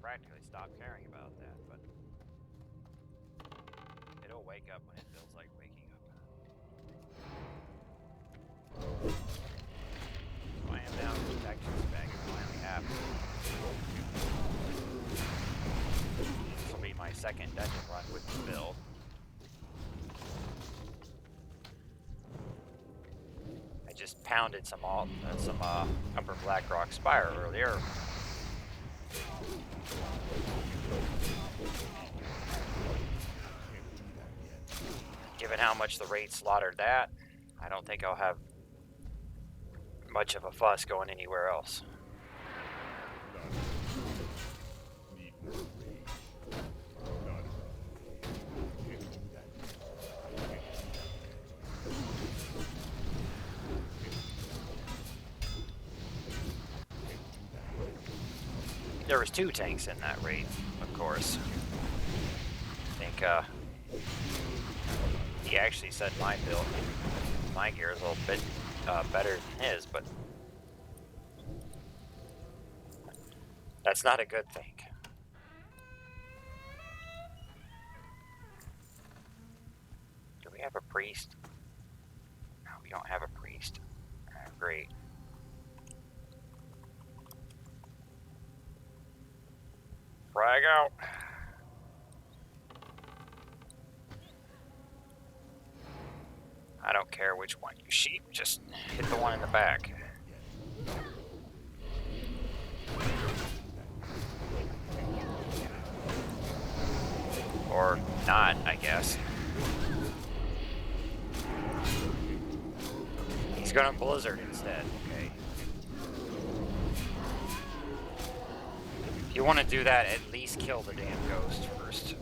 practically stopped caring about that, but it'll wake up when it feels like waking up. I am down to protection spec. I only have. This will be my second dungeon run with the build. I just pounded some Upper Blackrock Spire earlier. Given how much the raid slaughtered that, I don't think I'll have much of a fuss going anywhere else. There was 2 tanks in that raid, of course. I think he actually said my build, my gear is a little bit better than his, but that's not a good thing. Do we have a priest? No, we don't have a priest. Great. Frag out. I don't care which one you shoot, just hit the one in the back. Or not, I guess. He's gonna blizzard instead, okay? If you want to do that, at least kill the damn ghost first.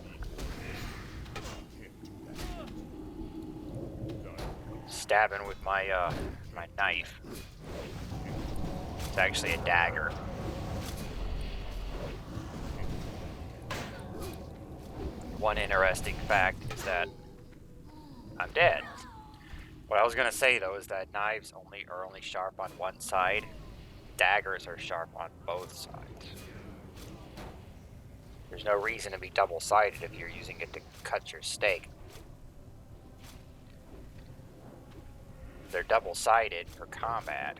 Stabbing with my my knife. It's actually a dagger. One interesting fact is that I'm dead. What I was gonna say though is that knives are only sharp on one side. Daggers are sharp on both sides. There's no reason to be double-sided if you're using it to cut your steak. They're double-sided for combat.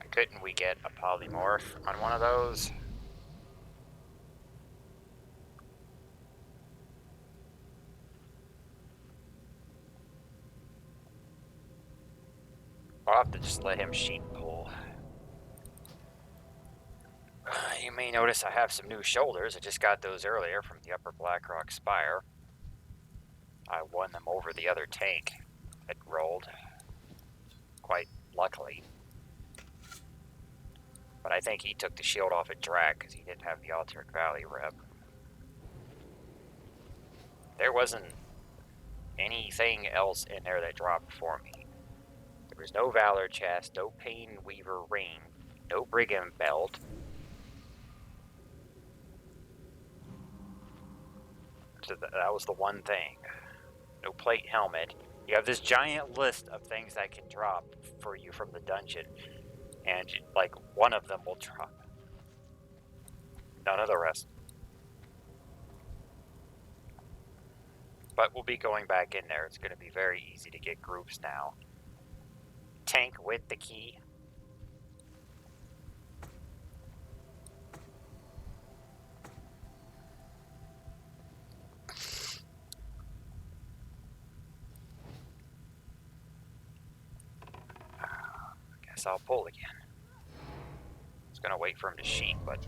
Couldn't we get a polymorph on one of those? I'll have to just let him sheep pull. You may notice I have some new shoulders. I just got those earlier from the Upper Blackrock Spire. I won them over the other tank that rolled, quite luckily. But I think he took the shield off at drag because he didn't have the Altered Valley rep. There wasn't anything else in there that dropped for me. There was no Valor chest, no Pain Weaver ring, no Brigand belt. So that was the one thing. No plate helmet. You have this giant list of things that can drop for you from the dungeon, and like one of them will drop. None of the rest. But we'll be going back in there. It's going to be very easy to get groups now. Tank with the key. Guess I'll pull again. I was going to wait for him to sheep, but...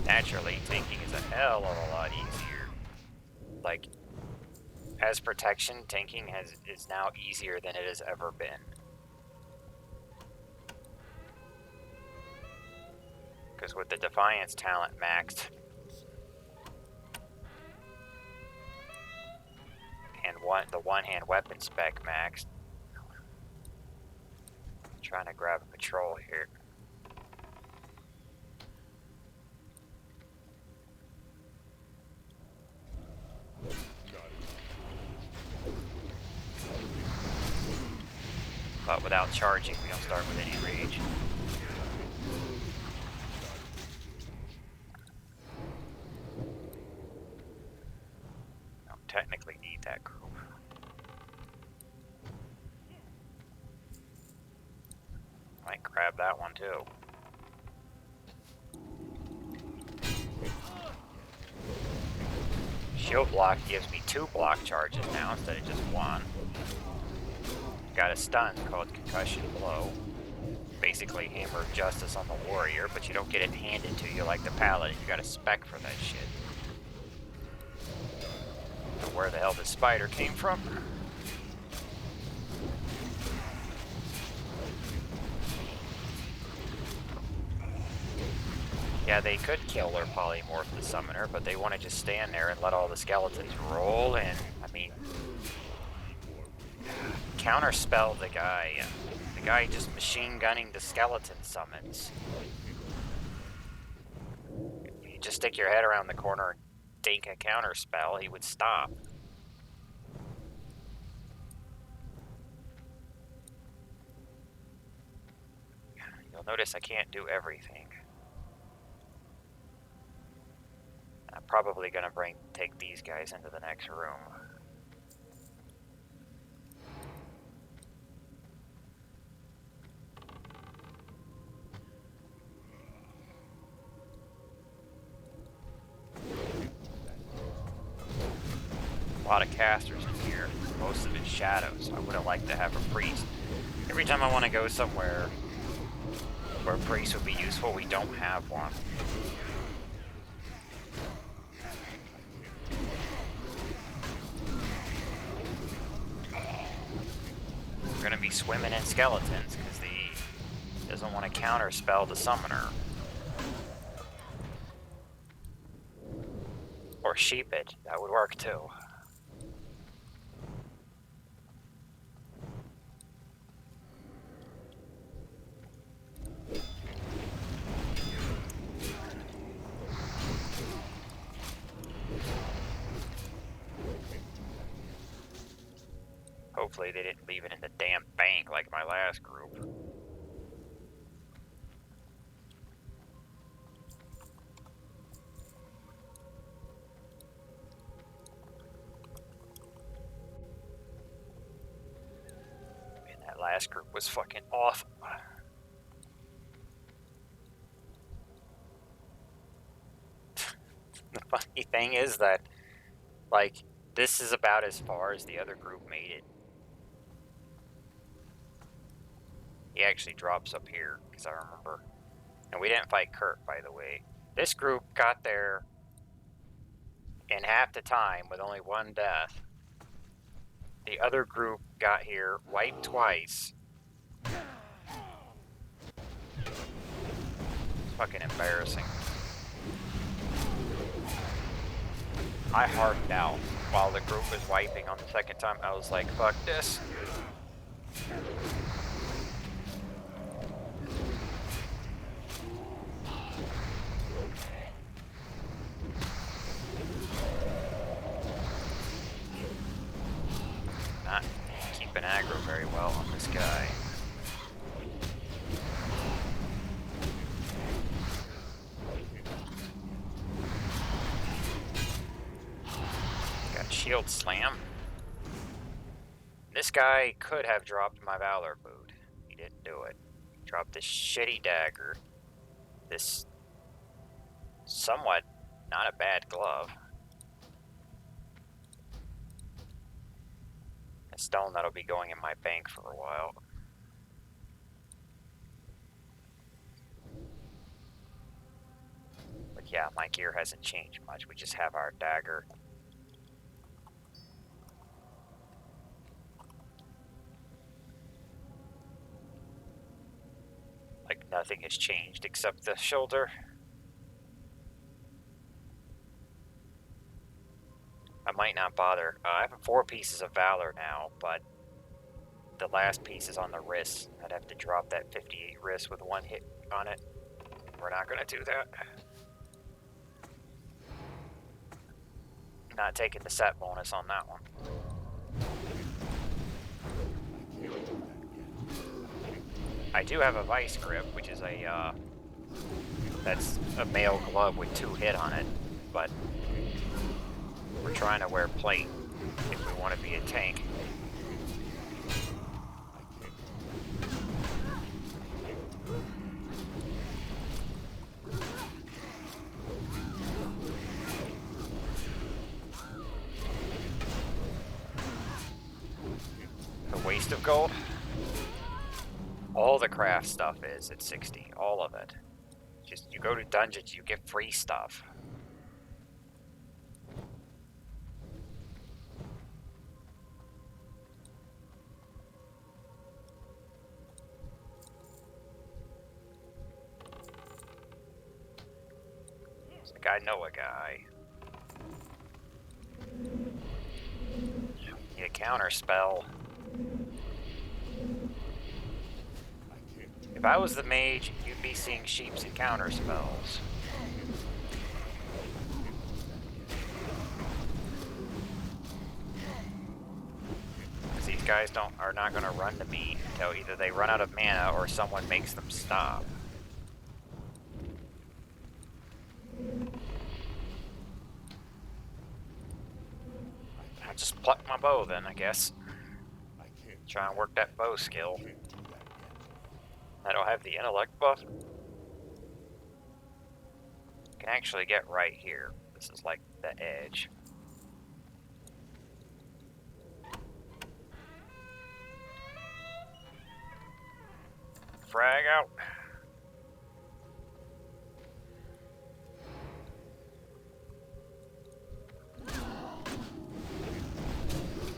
Naturally, tanking is a hell of a lot easier. Like, as protection, tanking is now easier than it has ever been. Because with the Defiance talent maxed, the one-hand weapon spec maxed. Trying to grab a patrol here. But without charging, we don't start with any rage. Don't technically need that group. Might grab that one too. Shield block gives me 2 block charges now instead of just 1. Got a stun called Concussion Blow. Basically Hammer of Justice on the warrior, but you don't get it handed to you like the paladin. You got a spec for that shit. So where the hell this spider came from? Yeah, they could kill or polymorph the summoner, but they want to just stand there and let all the skeletons roll, and, I mean, counterspell the guy. The guy just machine gunning the skeleton summons. You just stick your head around the corner and dink a counterspell, he would stop. You'll notice I can't do everything. I'm probably gonna take these guys into the next room. A lot of casters in here, most of it's shadows. I would have liked to have a priest. Every time I want to go somewhere where a priest would be useful, we don't have one. We're gonna be swimming in skeletons because he doesn't want to counterspell the summoner. Or sheep it, that would work too. Hopefully they didn't leave it in the damn bank like my last group. Man, that last group was fucking awful. The funny thing is that, like, this is about as far as the other group made it. He actually drops up here, because I remember. And we didn't fight Kurt, by the way. This group got there in half the time with only 1 death. The other group got here, wiped twice. It's fucking embarrassing. I hardened out while the group was wiping on the second time. I was like, fuck this. Not keeping aggro very well on this guy. Got shield slam. This guy could have dropped my Valor boot. He didn't do it. He dropped this shitty dagger. This somewhat not a bad glove. A stone that'll be going in my bank for a while. But yeah, my gear hasn't changed much. We just have our dagger. Like nothing has changed except the shoulder. I might not bother. I have 4 pieces of valor now, but the last piece is on the wrist. I'd have to drop that 58 wrist with 1 hit on it. We're not going to do that. Not taking the set bonus on that one. I do have a vice grip, which is a that's a mail glove with 2 hit on it, but we're trying to wear plate if we want to be a tank. A waste of gold. All the craft stuff is at 60, all of it. Just, you go to dungeons, you get free stuff. It's like, I know a guy. Need a counter spell. If I was the mage, you'd be seeing sheeps and counter spells. Because these guys are not going to run to me until either they run out of mana or someone makes them stop. I'll just pluck my bow then, I guess. Try and work that bow skill. I don't have the intellect buff. Can actually get right here. This is like the edge. Frag out.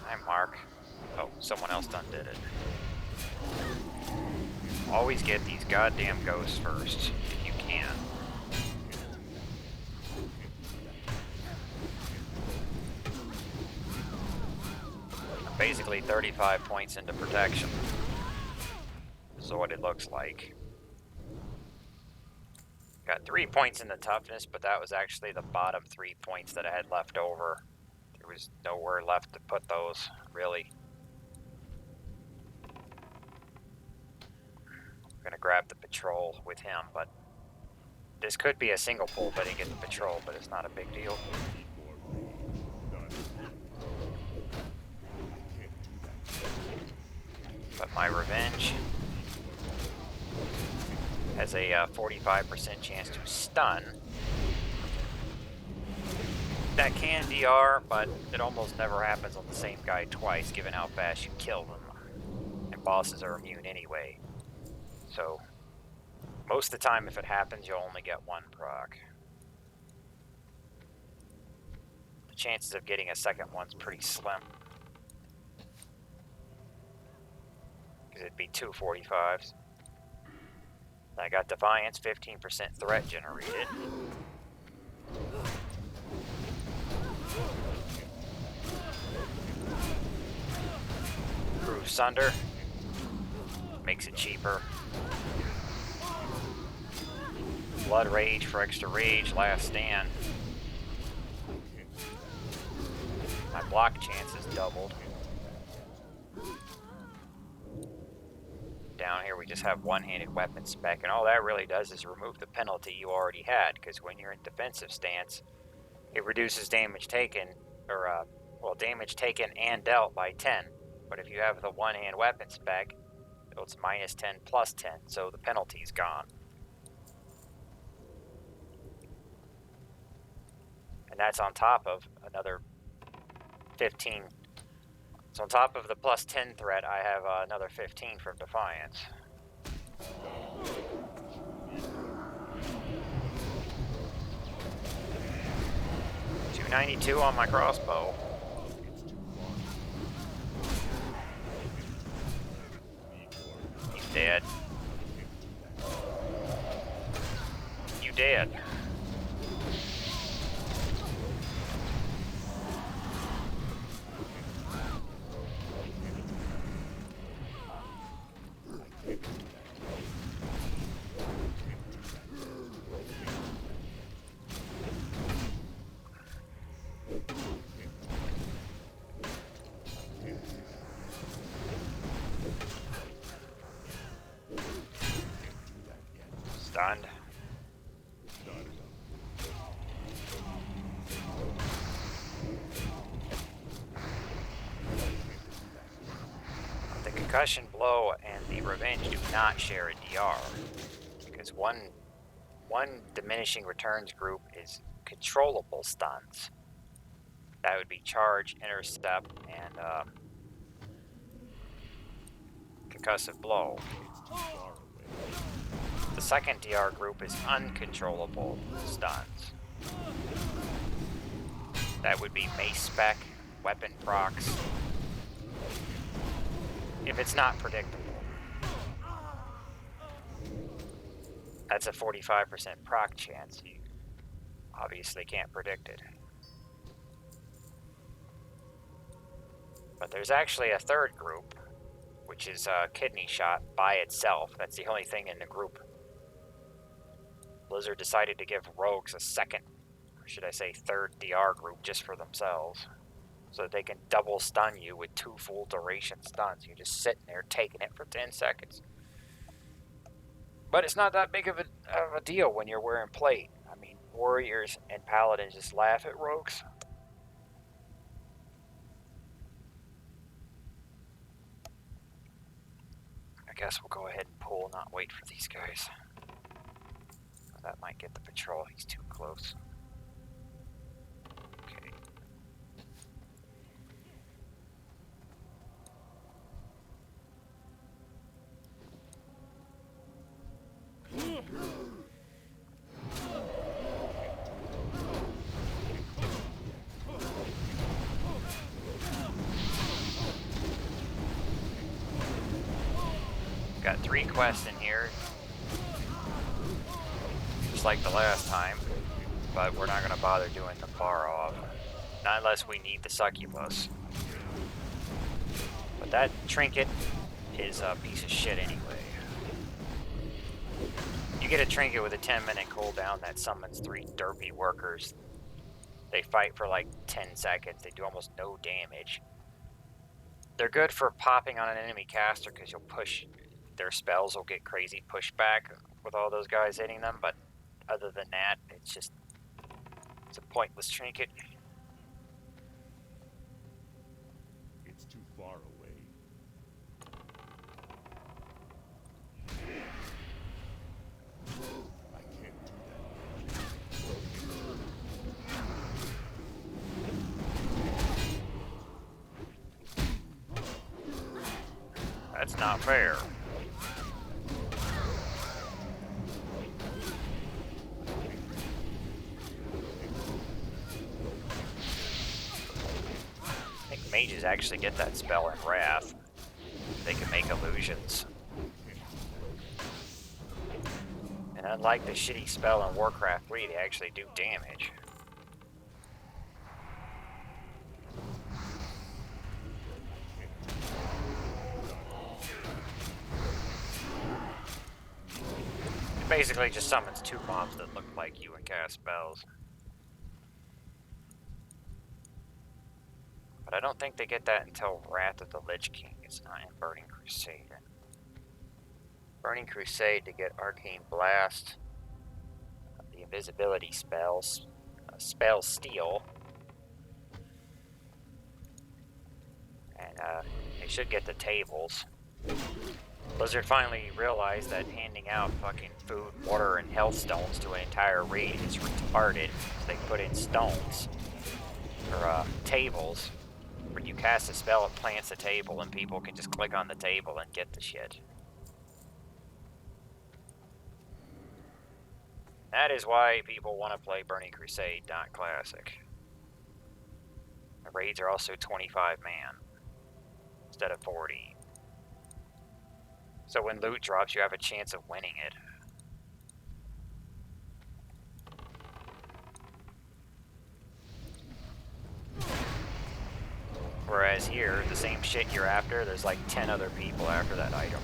Hi, Mark. Oh, someone else done did it. Always get these goddamn ghosts first, if you can. I'm basically 35 points into protection. So what it looks like. Got 3 points in the toughness, but that was actually the bottom 3 points that I had left over. There was nowhere left to put those, really. Gonna grab the patrol with him, but this could be a single pull if I didn't get the patrol, but it's not a big deal. But my revenge has a 45% chance to stun. That can DR, but it almost never happens on the same guy twice, given how fast you kill them. And bosses are immune anyway. So, most of the time if it happens, you'll only get 1 proc. The chances of getting a second one's pretty slim. Because it'd be 2 45s. I got Defiance, 15% threat generated. Proof Sunder. Makes it cheaper. Blood Rage for extra rage, Last Stand. My block chance is doubled. Down here we just have one-handed weapon spec, and all that really does is remove the penalty you already had, because when you're in defensive stance, it reduces damage taken, or, well, damage taken and dealt by 10. But if you have the one-hand weapon spec, it's minus 10 plus 10, so the penalty's gone. And that's on top of another 15. So on top of the plus 10 threat, I have another 15 from Defiance. $292 on my crossbow. You dead. You dead. Concussion Blow and the Revenge do not share a DR, because one diminishing returns group is controllable stuns. That would be Charge, Intercept, and Concussive Blow. The second DR group is uncontrollable stuns. That would be Mace Spec, Weapon Procs, if it's not predictable. That's a 45% proc chance. You obviously can't predict it. But there's actually a third group, which is Kidney Shot by itself. That's the only thing in the group. Blizzard decided to give rogues a second, or should I say third DR group just for themselves, so that they can double stun you with 2 full duration stuns. You're just sitting there taking it for 10 seconds. But it's not that big of a deal when you're wearing plate. I mean, warriors and paladins just laugh at rogues. I guess we'll go ahead and pull, not wait for these guys. That might get the patrol. He's too close. Okay. Got 3 quests in here, just like the last time, but we're not going to bother doing the bar off, not unless we need the succubus. But that trinket is a piece of shit anyway. You get a trinket with a 10-minute cooldown that summons 3 derpy workers. They fight for like 10 seconds, they do almost no damage. They're good for popping on an enemy caster because you'll push. Their spells will get crazy pushback with all those guys hitting them, but other than that, it's a pointless trinket. It's too far away. I can't do that. That's not fair. Mages actually get that spell in Wrath. They can make illusions. And unlike the shitty spell in Warcraft 3, they actually do damage. It basically just summons 2 mobs that look like you and cast spells. But I don't think they get that until Wrath of the Lich King. It's not in Burning Crusade. Burning Crusade to get Arcane Blast, the invisibility spells, Spell Steal, and they should get the tables. Blizzard finally realized that handing out fucking food, water, and health stones to an entire raid is retarded, so they put in stones, or tables. When you cast a spell, it plants a table, and people can just click on the table and get the shit. That is why people want to play Burning Crusade, not Classic. The raids are also 25 man, instead of 40. So when loot drops, you have a chance of winning it. Whereas here, the same shit you're after, there's like 10 other people after that item.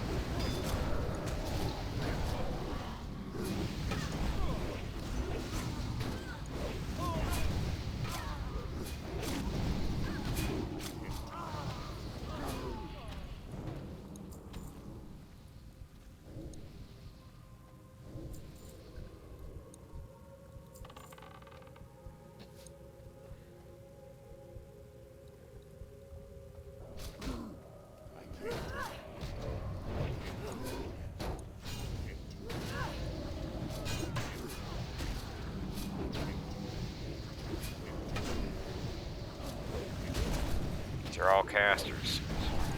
are all casters.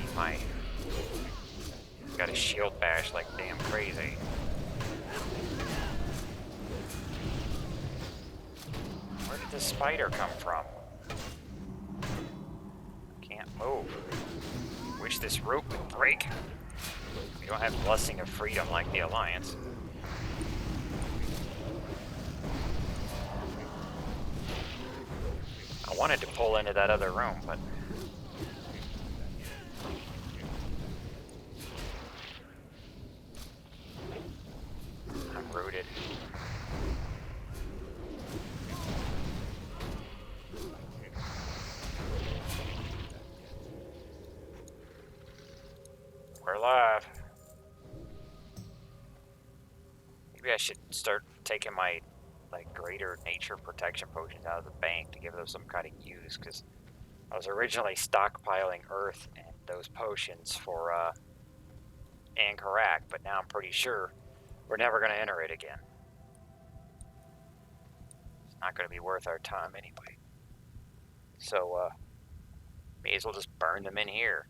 Need my... Got a shield bash like damn crazy. Where did this spider come from? Can't move. Wish this rope would break. We don't have Blessing of Freedom like the Alliance. I wanted to pull into that other room, but... I'm rooted. We're alive. Maybe I should start taking my greater nature protection potions out of the bank to give those some kind of use, because I was originally stockpiling earth and those potions for Ankarak, but now I'm pretty sure we're never going to enter it again. It's not going to be worth our time anyway. So may as well just burn them in here.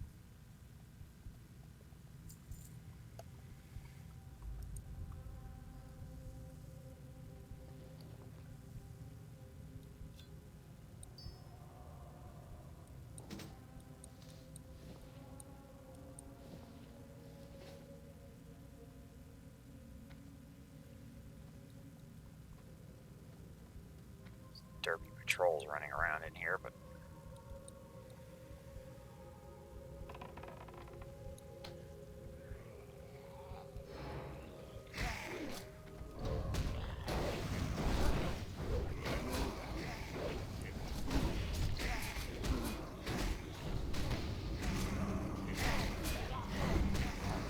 Derby patrols running around in here, but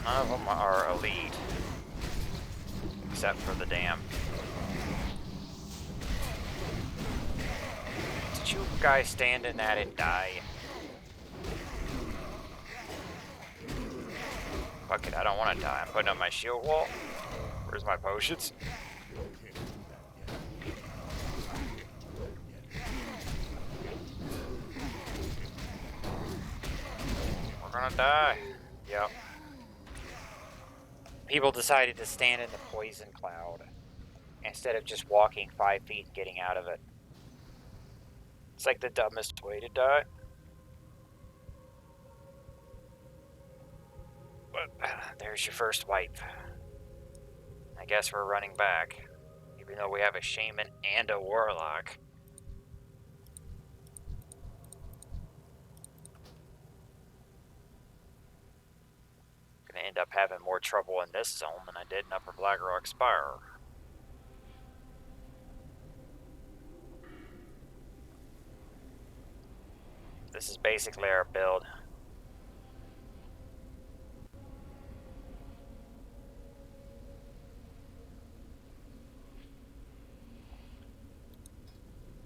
none of them are elite, except for the damn. Did you guys stand in that and die? Fuck it, I don't want to die. I'm putting up my shield wall. Where's my potions? We're gonna die. Yep. People decided to stand in the poison cloud instead of just walking 5 feet and getting out of it. It's like the dumbest way to die. But there's your first wipe. I guess we're running back, even though we have a shaman and a warlock. Gonna end up having more trouble in this zone than I did in Upper Blackrock Spire. This is basically our build.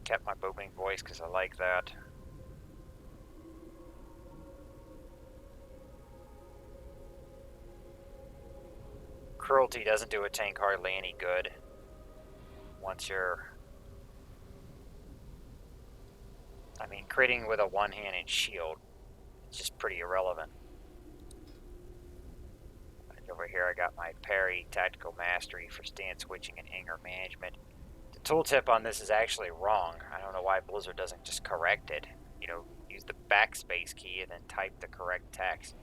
Kept my booming voice because I like that. Cruelty doesn't do a tank hardly any good once you're... I mean, critting with a one-handed shield is just pretty irrelevant. And over here I got my parry, tactical mastery for stance switching and anger management. The tooltip on this is actually wrong. I don't know why Blizzard doesn't just correct it. You know, use the backspace key and then type the correct text.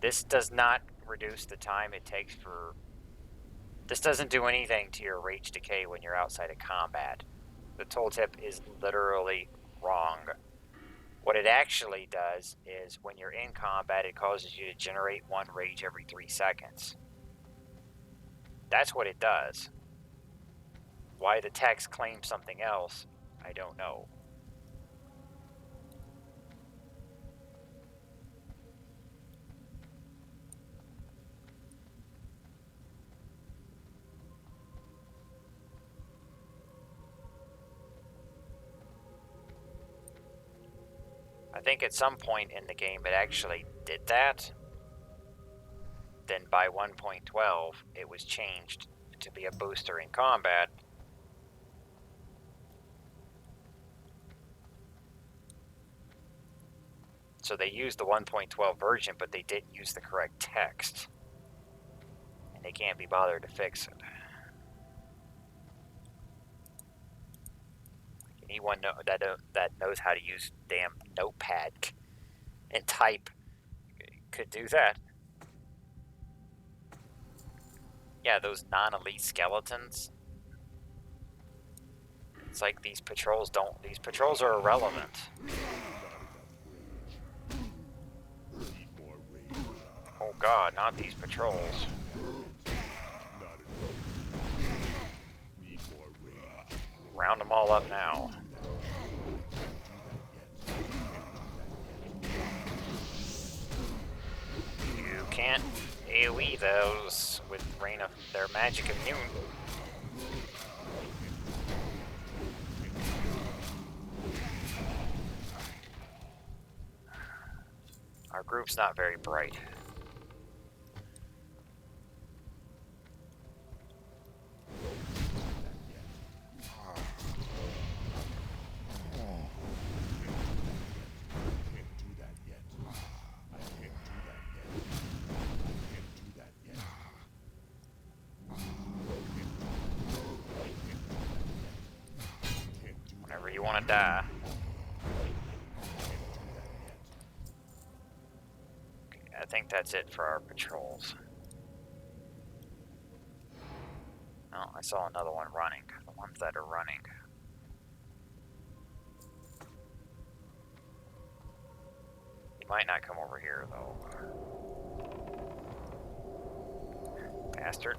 This does not reduce the time it takes for... This doesn't do anything to your rage decay when you're outside of combat. The tooltip is literally wrong. What it actually does is when you're in combat, it causes you to generate 1 rage every 3 seconds. That's what it does. Why the text claims something else, I don't know. I think at some point in the game it actually did that. Then by 1.12 it was changed to be a booster in combat. So they used the 1.12 version, but they didn't use the correct text. And they can't be bothered to fix it. Anyone that knows how to use damn notepad and type could do that. Yeah, those non-elite skeletons. It's like these patrols are irrelevant. Oh god, not these patrols. Round them all up now. You can't AoE those with Rain of their magic immune. Our group's not very bright. Whenever you want to die. Okay, I think that's it for our patrols. Oh, I saw another one running. The ones that are running. He might not come over here, though. Bastard.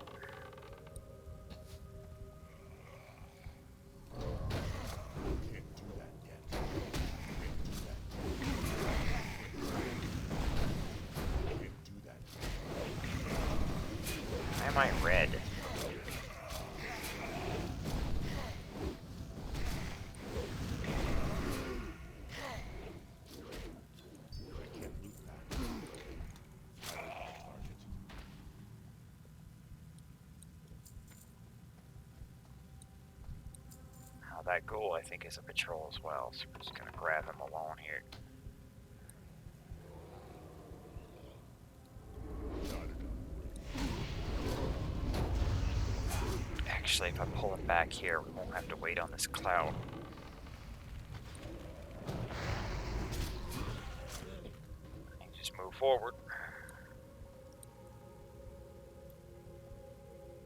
Why am I red? Now that ghoul, I think, is a patrol as well, so we're just gonna grab him alone here. Actually, if I pull him back here, we won't have to wait on this cloud. Just move forward.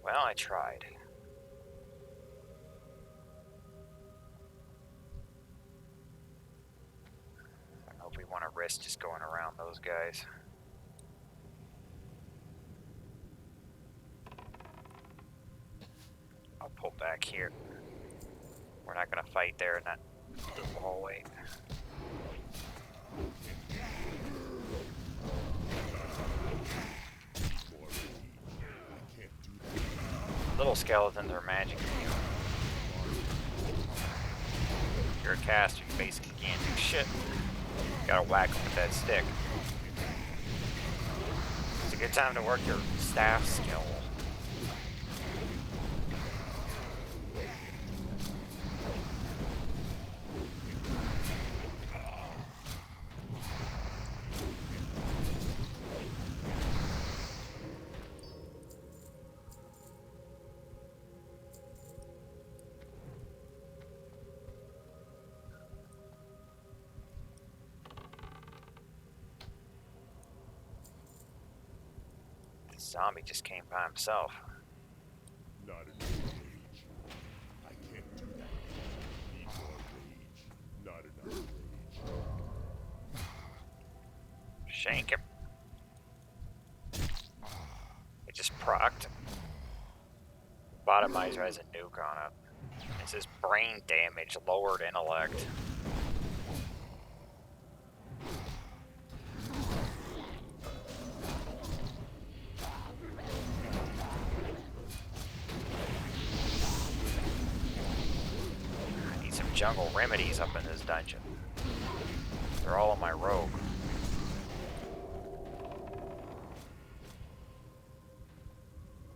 Well, I tried. I don't know if we want to risk just going around those guys. I'll pull back here. We're not going to fight there in that little hallway. Little skeletons are magic immune. If you're a caster, you basically can't do shit. You gotta whack them with that stick. It's a good time to work your staff skill. Zombie just came by himself. Not enough rage. I can't do that. Need more rage. Not enough rage. Shank him. It just procced. Bottomizer has a nuke on it. It says brain damage, lowered intellect. Jungle remedies up in this dungeon. They're all on my rogue.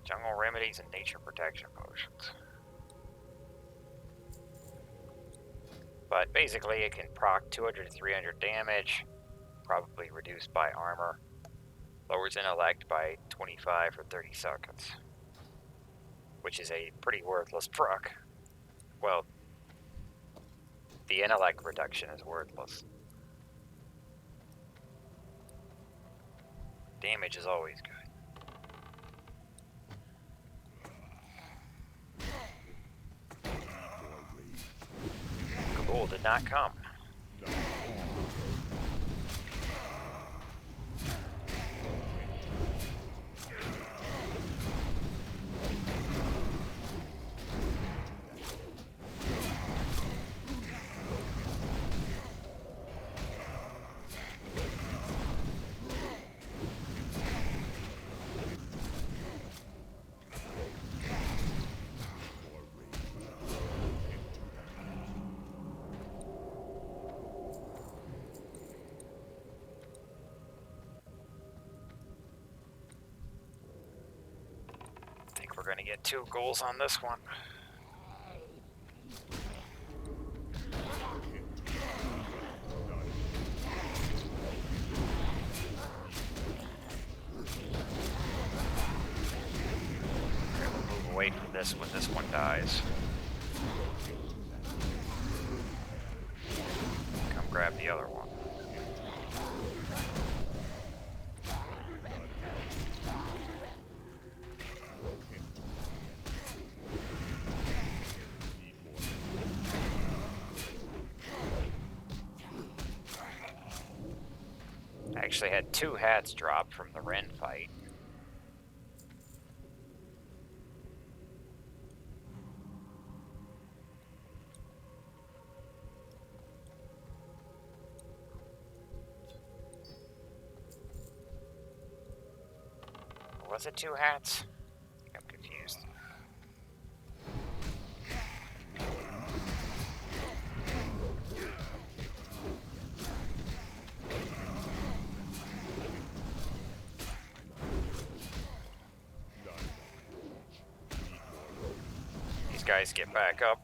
Jungle remedies and nature protection potions. But basically it can proc 200 to 300 damage. probably reduced by armor. Lowers intellect by 25 or 30 seconds. Which is a pretty worthless proc. Well, the intellect reduction is worthless. Damage is always good. Ghoul did not come. We're going to get 2 ghouls on this one. Okay, we'll move away from this when this one dies. Come grab the other one. Actually had 2 hats drop from the Ren fight. Was it 2 hats? I think I'm confused. These guys get back up.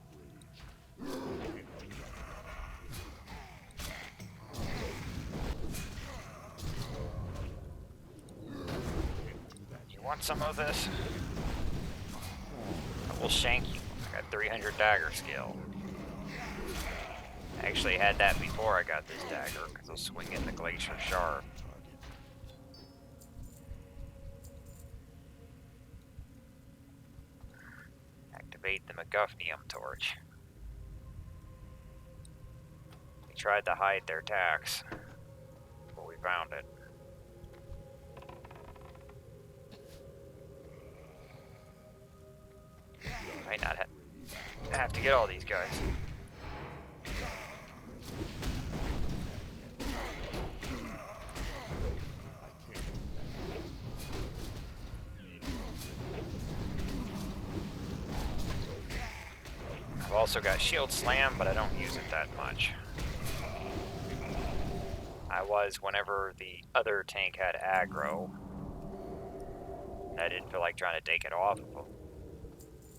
Want some of this? I will shank you. I got 300 dagger skill. I actually had that before I got this dagger, because I was swinging the Glacier Shard. Activate the MacGuffnium torch. We tried to hide their attacks, but we found it. Might not have to get all these guys. I've also got Shield Slam, but I don't use it that much. I was whenever the other tank had aggro. I didn't feel like trying to take it off of them.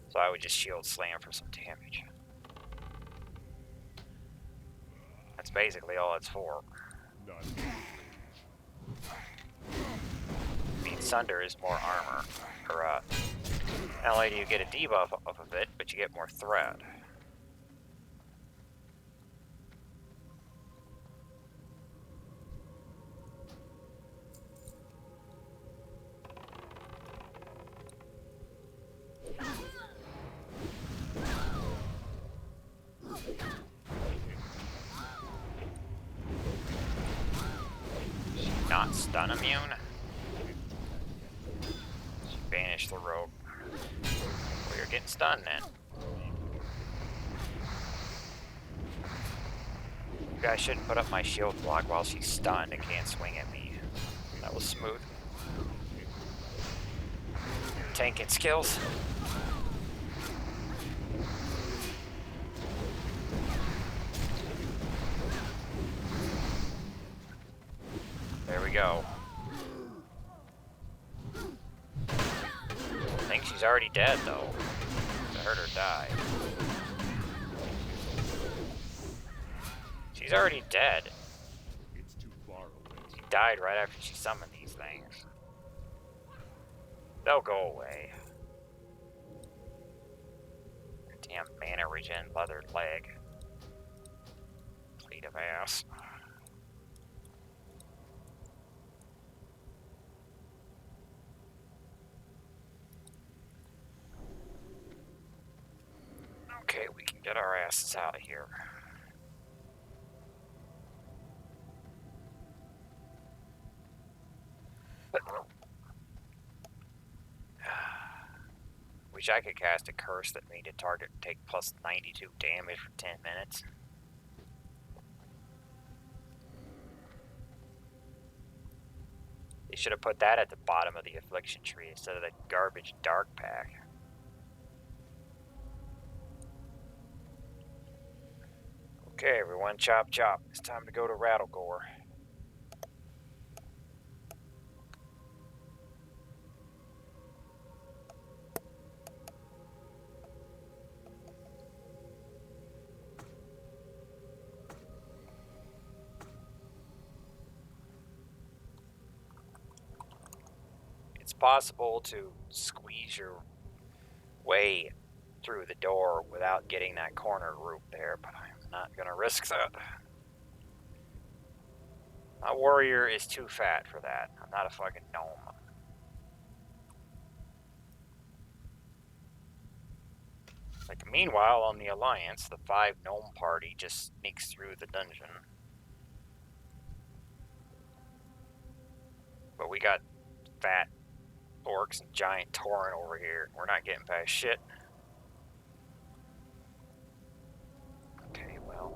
So I would just Shield Slam for some damage. That's basically all it's for. I mean, Sunder is more armor. Or, not only do you get a debuff off of it, but you get more threat. Not stun immune. She banished the rogue. Well, you're getting stunned then. You guys shouldn't put up my shield block while she's stunned and can't swing at me. That was smooth. Tanking skills. There we go. I think she's already dead, though. I heard her die. She's already dead. It's too far away. died right after she summoned these things. They'll go away. Damn mana regen leathered leg. Plate of ass. Okay, we can get our asses out of here. Wish I could cast a curse that made a target take plus 92 damage for 10 minutes. They should have put that at the bottom of the affliction tree instead of that garbage dark pack. Okay, everyone, chop chop. It's time to go to Rattlegore. It's possible to squeeze your way through the door without getting that corner root there, but I'm not going to risk that. My warrior is too fat for that. I'm not a fucking gnome. Like, meanwhile, on the Alliance, the 5 gnome party just sneaks through the dungeon. But we got fat orcs and giant tauren over here. We're not getting past shit. Okay, well.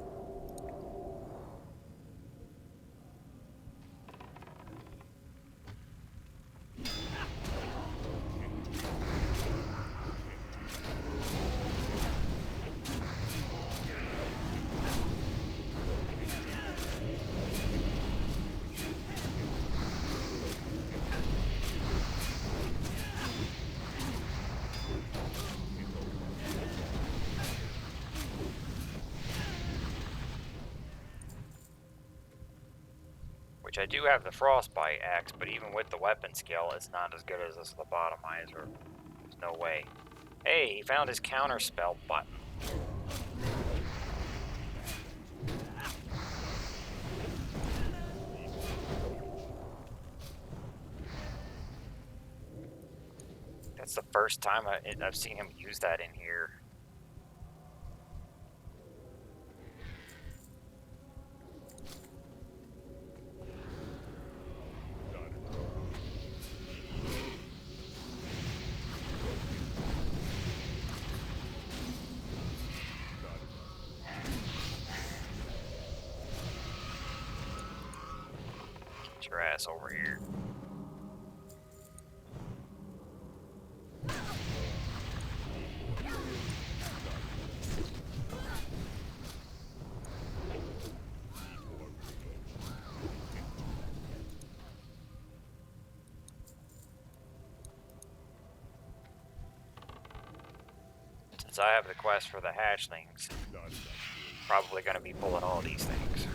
Which I do have the frostbite axe, but even with the weapon skill, it's not as good as this lobotomizer. There's no way. Hey, he found his counter spell button. That's the first time I've seen him use that in here. Get your ass over here. Since I have the quest for the hatchlings, probably going to be pulling all these things.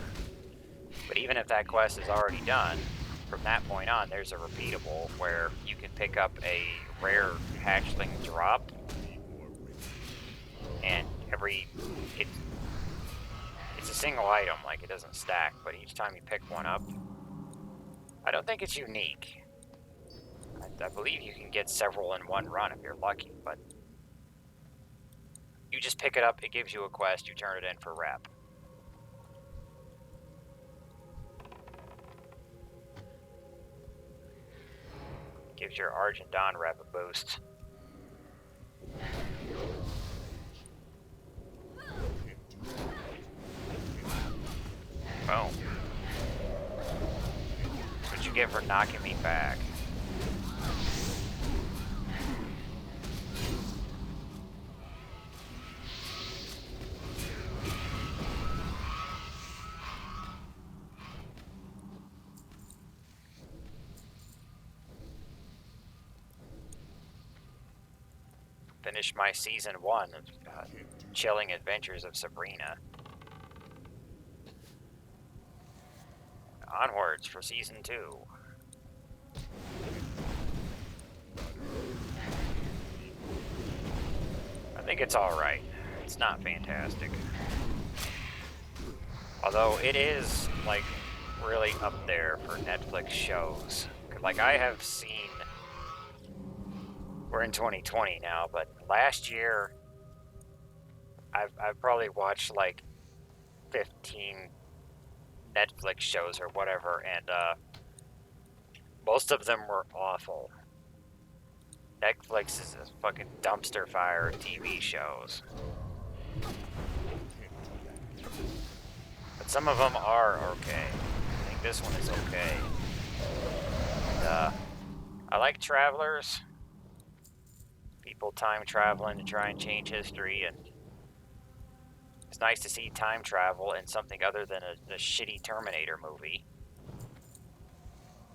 But even if that quest is already done, from that point on, there's a repeatable where you can pick up a rare hatchling drop, and it's a single item, like it doesn't stack, but each time you pick one up, I don't think it's unique. I believe you can get several in one run if you're lucky, but you just pick it up, it gives you a quest, you turn it in for rep. Gives your Argentine rep a boost. Boom. That's what you get for knocking me back. Finished my season 1 of Chilling Adventures of Sabrina. onwards for season 2. I think it's alright. It's not fantastic. Although it is, like, really up there for Netflix shows. Like, I have seen... We're in 2020 now, but last year... I've probably watched, like, 15 Netflix shows or whatever, and, most of them were awful. Netflix is a fucking dumpster fire of TV shows. But some of them are okay. I think this one is okay. And, I like Travelers. People time traveling to try and change history, and it's nice to see time travel in something other than a shitty Terminator movie.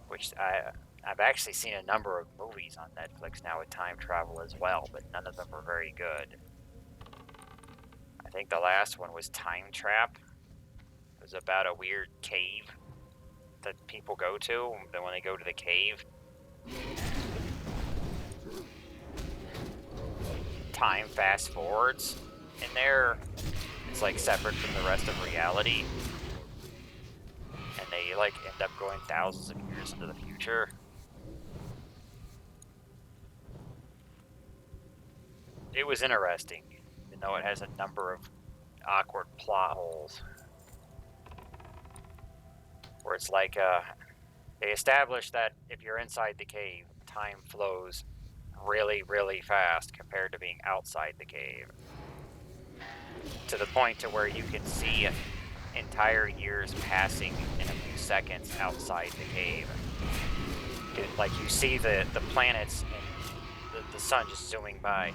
Which I've actually seen a number of movies on Netflix now with time travel as well, but none of them were very good. I think the last one was Time Trap. It was about a weird cave that people go to. Then when they go to the cave, time fast forwards in there. It's like separate from the rest of reality. And they like end up going thousands of years into the future. It was interesting, even though it has a number of awkward plot holes. Where it's like, they establish that if you're inside the cave, time flows really, really fast compared to being outside the cave. To the point to where you can see entire years passing in a few seconds outside the cave. Like you see the planets and the sun just zooming by.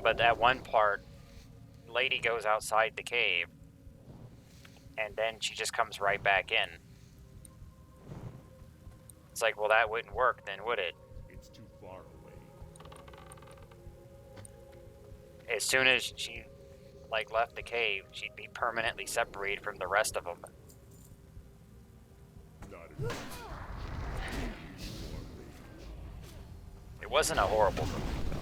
But at one part, lady goes outside the cave, and then she just comes right back in. It's like, well, that wouldn't work then, would it? It's too far away. As soon as she, like, left the cave, she'd be permanently separated from the rest of them. Not enough. It wasn't a horrible movie, though.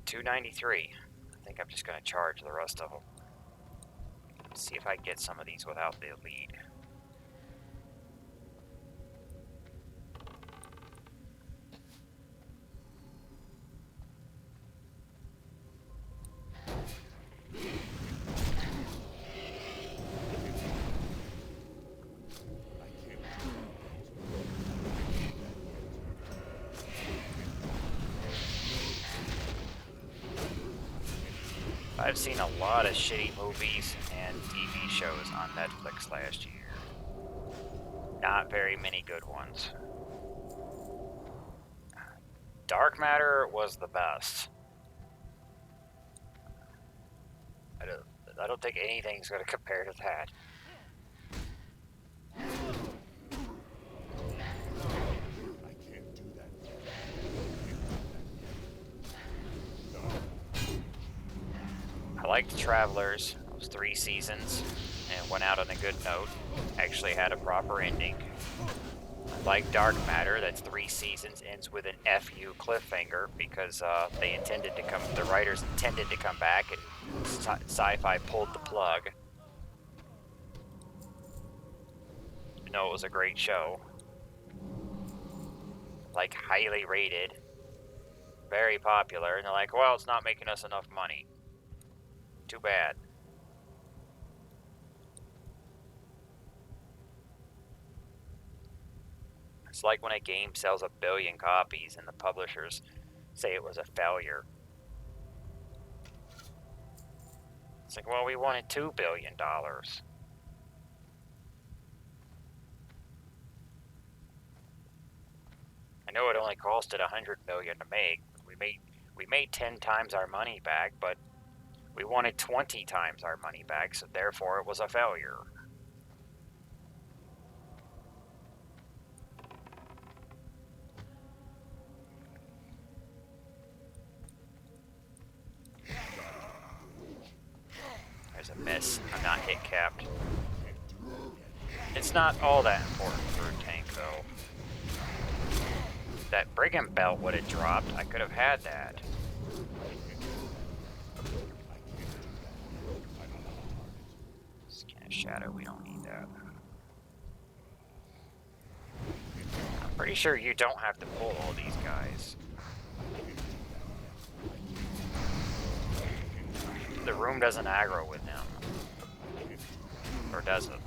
$2.93. I think I'm just going to charge the rest of them. See if I can get some of these without the lead. I've seen a lot of shitty movies and TV shows on Netflix last year. Not very many good ones. Dark Matter was the best. I don't think anything's going to compare to that. I can't do that. I liked Travelers. It was 3 seasons and went out on a good note. Actually had a proper ending. I like Dark Matter. That's 3 seasons, ends with an FU cliffhanger because the writers intended to come back and Sci-Fi pulled the plug. You know, it was a great show. Like, highly rated. Very popular. And they're like, well, it's not making us enough money. Too bad. It's like when a game sells 1 billion copies and the publishers say it was a failure. It's like, well, we wanted $2 billion. know it only costed 100 million to make. We made 10 times our money back, but we wanted 20 times our money back, so therefore it was a failure. There's a miss. I'm not hit capped. It's not all that important for a tank, though. If that brigand belt would have dropped, I could have had that. Scan of shadow, we don't need that. I'm pretty sure you don't have to pull all these guys. The room doesn't aggro with them. Or does it?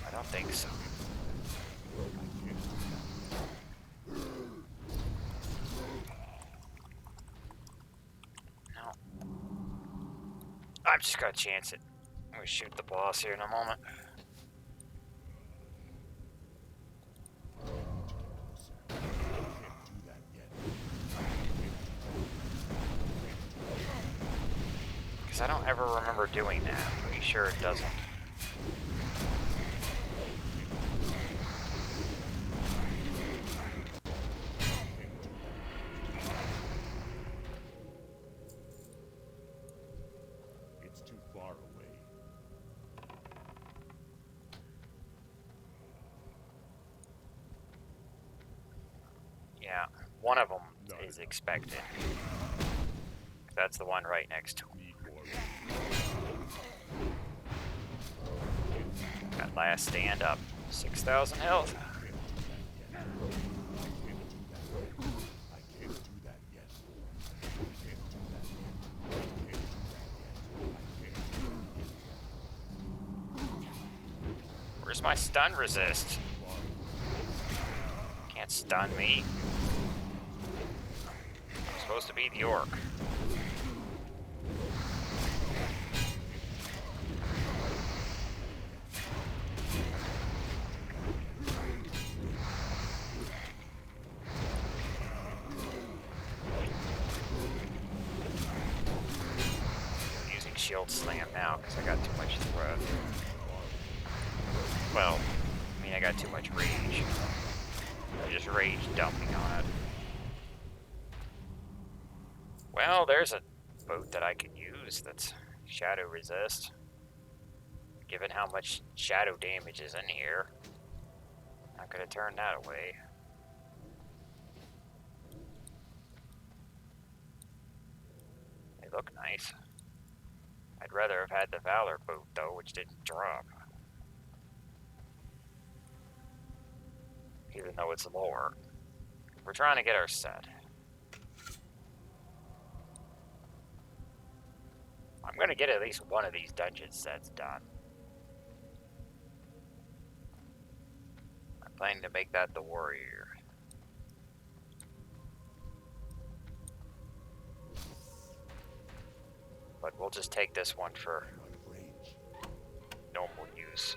I don't think so. No. I'm just gonna chance it. I'm gonna shoot the boss here in a moment. Because I don't ever remember doing that. I'm pretty sure it doesn't. It's too far away. Yeah, one of them is expected. That's the one right next to him. Need more. That last stand up. 6,000 health. I can't do that yet. Where's my stun resist? Can't stun me. I'm supposed to be the orc. I'm using shield slam now because I got too much threat. Well, I mean I got too much rage. I'm just rage dumping on it. Well, there's a boat that I can use that's shadow resist. Given how much shadow damage is in here, I'm gonna turn that away. They look nice. I'd rather have had the Valor boat though, which didn't drop. Even though it's lower. We're trying to get our set. I'm gonna get at least one of these dungeon sets done. I'm planning to make that the warrior. But we'll just take this one for normal use.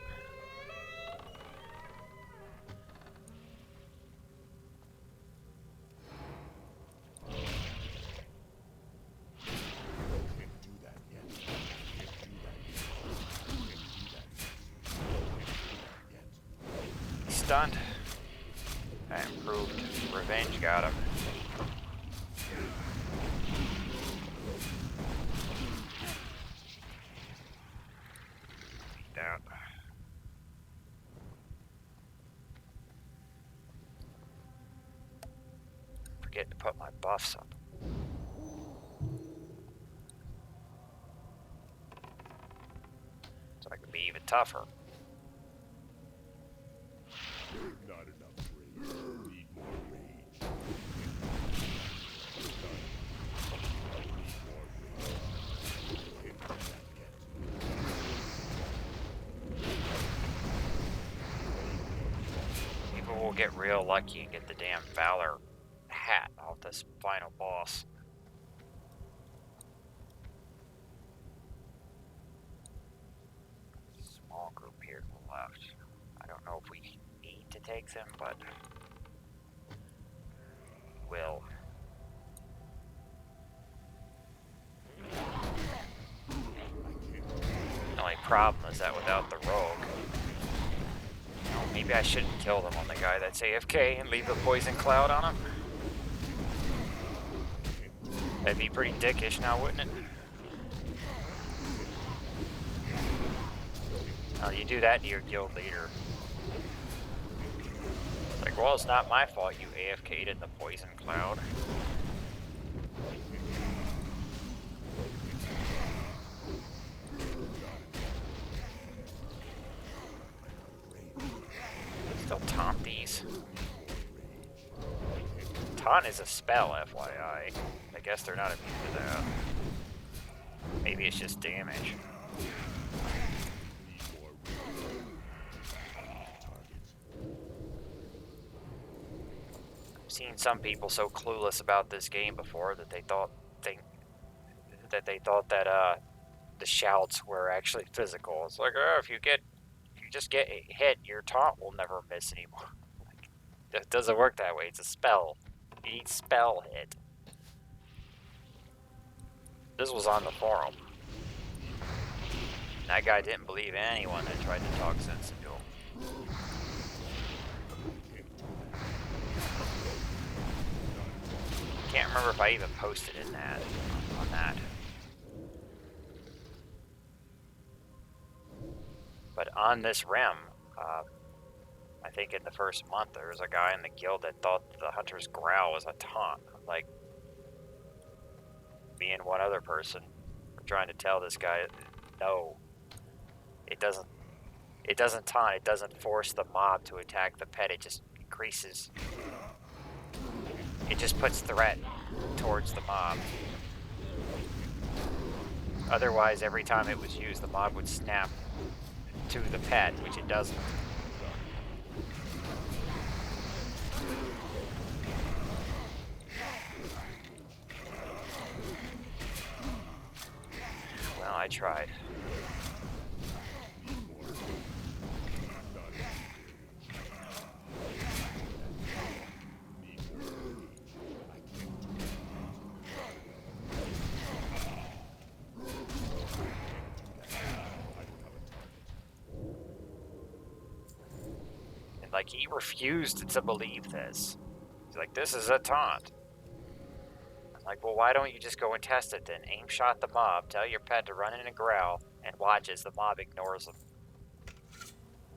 Stunned. I improved. Revenge got him. Down. Forget to put my buffs up. So I can be even tougher. Not enough rage. Need more rage. People will get real lucky and get the damn Valor hat off this final boss. Small group here to the left. I don't know if we need to take them, but will. The only problem is that without the rogue, well, maybe I shouldn't kill them on the guy that's AFK and leave the poison cloud on him. That'd be pretty dickish now, wouldn't it? Now you do that to your guild leader. It's like, well, it's not my fault you AFK'd in the poison cloud. Still taunt these. Taunt is a spell, FYI. I guess they're not immune to that. Maybe it's just damage. I've seen some people so clueless about this game before that they thought that the shouts were actually physical. It's like, oh, if you just get hit, your taunt will never miss anymore. It doesn't work that way. It's a spell. You need spell hit. This was on the forum. That guy didn't believe anyone that tried to talk sense into him. Can't remember if I even posted in that on that. But on this rim, I think in the first month there was a guy in the guild that thought the hunter's growl was a taunt. Like, me and one other person were trying to tell this guy, no, it doesn't taunt. It doesn't force the mob to attack the pet. It just increases. It just puts threat towards the mob. Otherwise, every time it was used, the mob would snap to the pet, which it doesn't. Well, I tried. And like, he refused to believe this. He's like, this is a taunt. I'm like, well, why don't you just go and test it then? Aim shot the mob, tell your pet to run in and growl, and watch as the mob ignores them.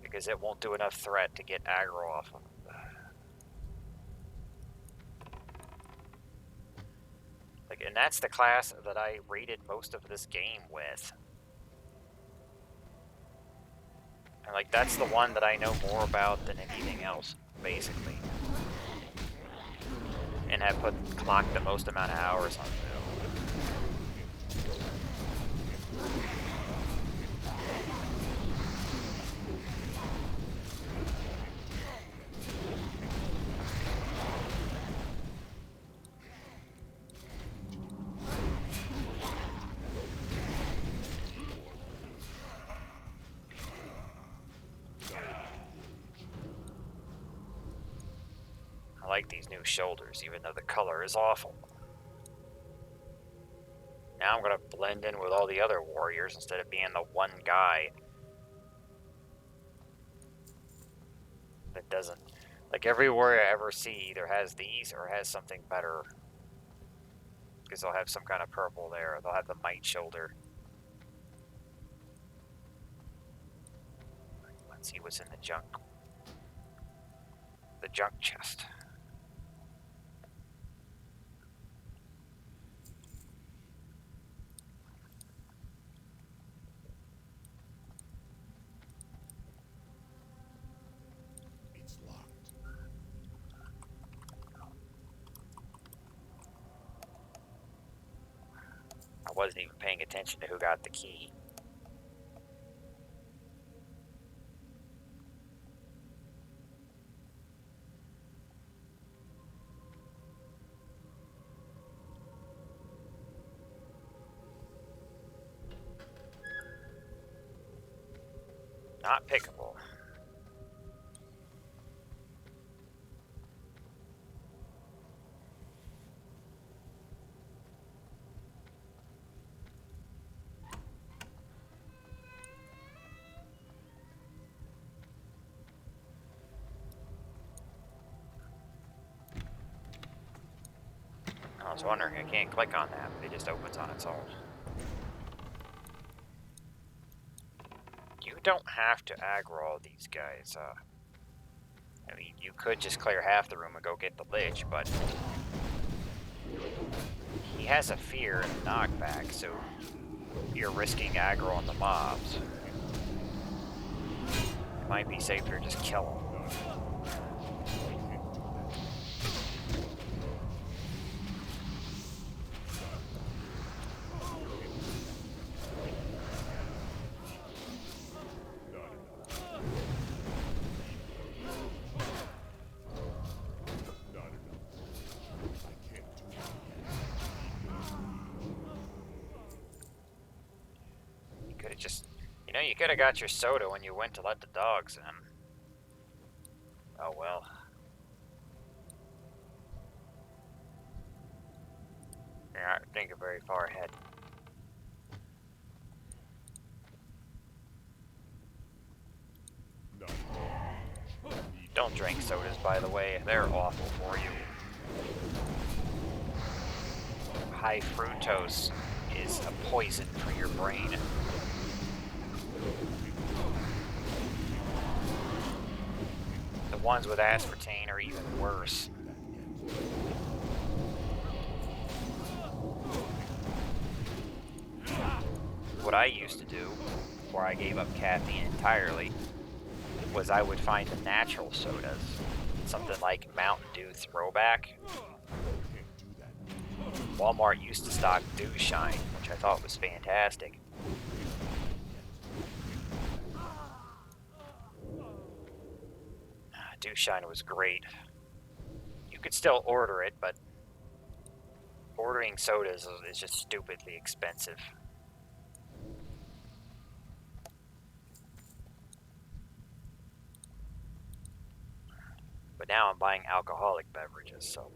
Because it won't do enough threat to get aggro off them. Like, and that's the class that I rated most of this game with. And like, that's the one that I know more about than anything else, basically. And have clocked the most amount of hours on it. I like these new shoulders, even though the color is awful. Now I'm gonna blend in with all the other warriors instead of being the one guy that doesn't. Like, every warrior I ever see either has these or has something better. Because they'll have some kind of purple there. They'll have the might shoulder. Let's see what's in the junk. The junk chest. It's locked. I wasn't even paying attention to who got the key. Not pickable. I was wondering, I can't click on that, but it just opens on its own. You don't have to aggro all these guys. I mean, you could just clear half the room and go get the Lich, but he has a fear and a knockback, so you're risking aggro on the mobs. It might be safer to just kill him. You could have got your soda when you went to let the dogs in. Oh well. You're not thinking very far ahead. Don't drink sodas, by the way. They're awful for you. High fructose is a poison for your brain. The ones with aspartame are even worse. What I used to do, before I gave up caffeine entirely, was I would find the natural sodas, something like Mountain Dew Throwback. Walmart used to stock Dew Shine, which I thought was fantastic. Dew Shine was great. You could still order it, but ordering sodas is just stupidly expensive. But now I'm buying alcoholic beverages, so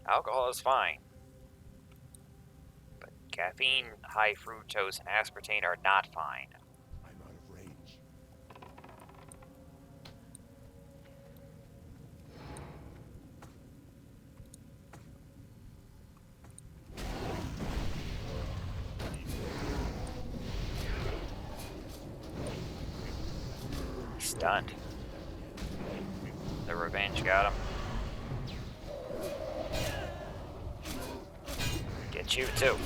alcohol is fine. But caffeine, high fructose, and aspartame are not fine. I'm out of range. Stunned. The revenge got him. Get you too.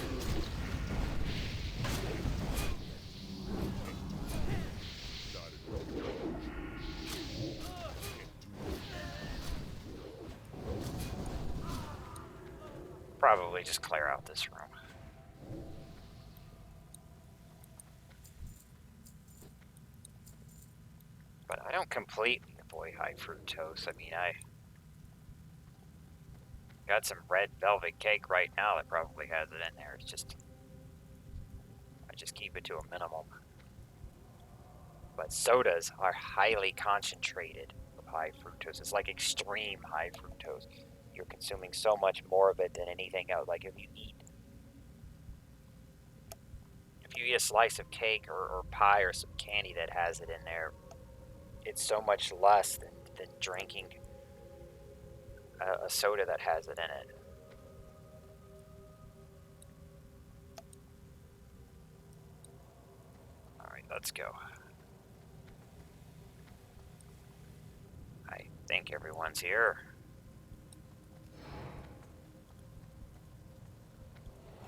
Probably just clear out this room. But I don't completely avoid high fructose. I mean, I got some red velvet cake right now that probably has it in there. It's just, I just keep it to a minimum. But sodas are highly concentrated of high fructose. It's like extreme high fructose. You're consuming so much more of it than anything else. Like if you eat a slice of cake or pie or some candy that has it in there, it's so much less than drinking a soda that has it in it. Alright, let's go. I think everyone's here.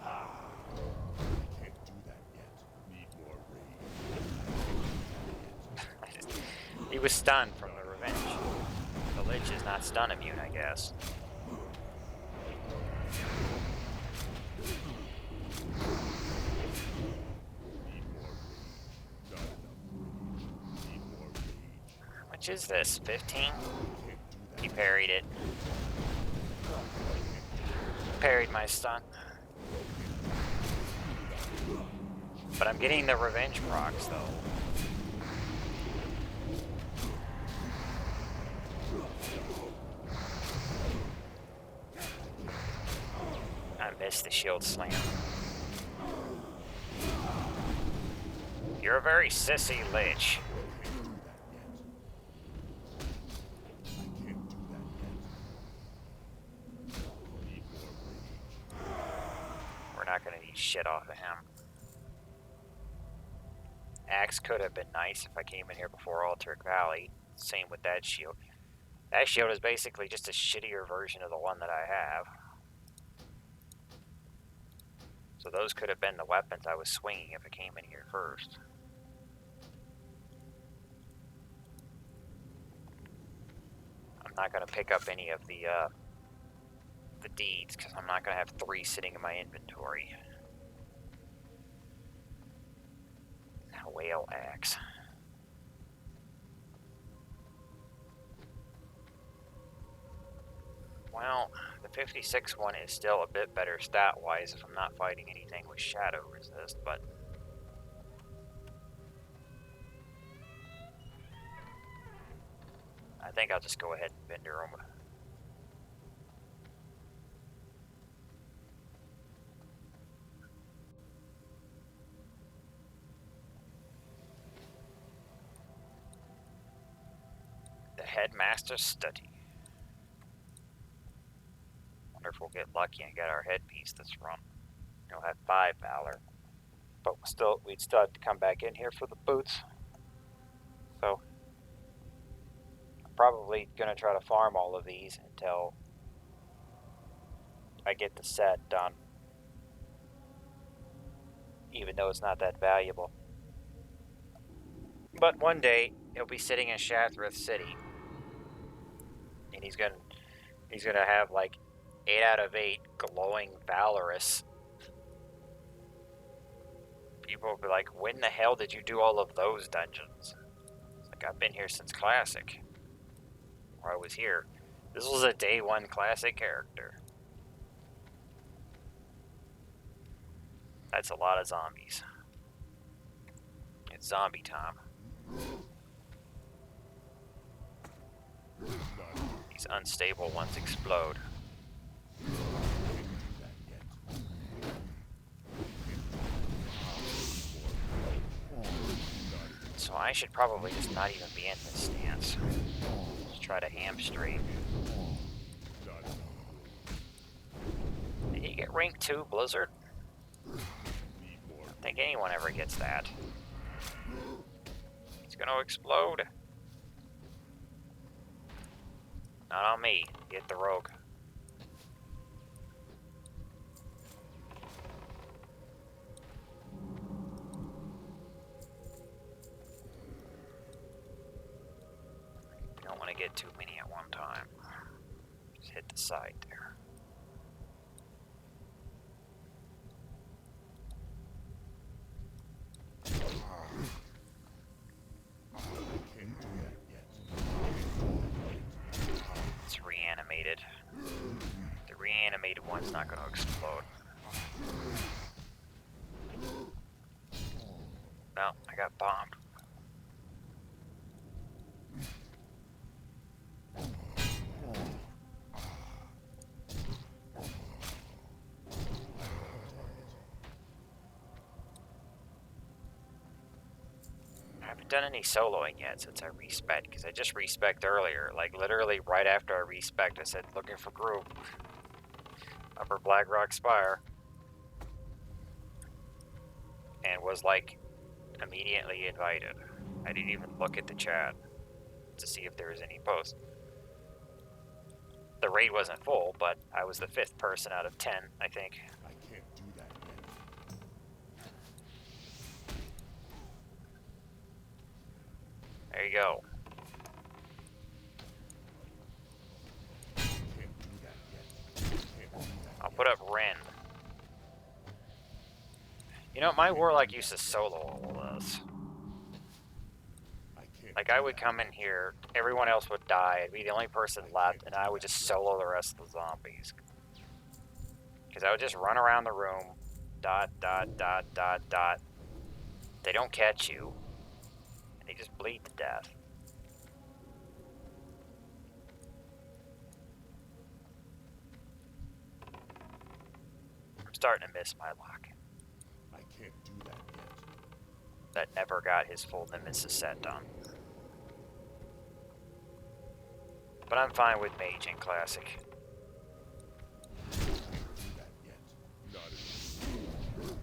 Can't do that yet. Need more rage. He was stunned from the revenge. The Lich is not stun immune, I guess. How much is this? 15? He parried it. Parried my stun. But I'm getting the revenge procs though. I missed the shield slam. You're a very sissy Lich. shit off of him. Axe could have been nice if I came in here before Alteric Valley. Same with that shield. That shield is basically just a shittier version of the one that I have. So those could have been the weapons I was swinging if I came in here first. I'm not going to pick up any of the deeds because I'm not going to have 3 sitting in my inventory. Whale axe. Well, the 56 one is still a bit better stat-wise if I'm not fighting anything with shadow resist, but I think I'll just go ahead and vendor them. The Headmaster's Study. Wonder if we'll get lucky and get our headpiece this run. We'll have 5 Valor. But we'd still have to come back in here for the boots. So, I'm probably going to try to farm all of these until I get the set done. Even though it's not that valuable. But one day, he'll be sitting in Shathrith City. And he's gonna have like 8 out of 8 glowing valorous. People will be like, when the hell did you do all of those dungeons? It's like, I've been here since Classic. Or I was here. This was a day 1 Classic character. That's a lot of zombies. It's zombie time. These unstable ones explode. So I should probably just not even be in this stance. Just try to hamstring. Did you get rank 2 Blizzard? I don't think anyone ever gets that. He's gonna explode. Not on me. Get the rogue. You don't want to get too many at one time. Just hit the side there. It's reanimated. The reanimated one's not going to explode. No, I got bombed. I haven't done any soloing yet since I respec, because I just respec'd earlier. Like, literally right after I respec'd, I said, looking for group. Upper Blackrock Spire. And was, like, immediately invited. I didn't even look at the chat to see if there was any posts. The raid wasn't full, but I was the 5th person out of 10, I think. I can't do that yet. There you go. Can't do that yet. Can't do that I'll yet. put up Ren. You know, my Warlock used to solo all of this. I can't Like, do I would that come in yet. here, everyone else would die, I'd be the only person left, and I would just solo the rest of the zombies. Because I would just run around the room, dot, dot, dot, dot, dot. They don't catch you, and they just bleed to death. I'm starting to miss my luck. I can't do that yet. That never got his full Nemesis set done. But I'm fine with Mage in Classic. Can't do that yet. Not enough.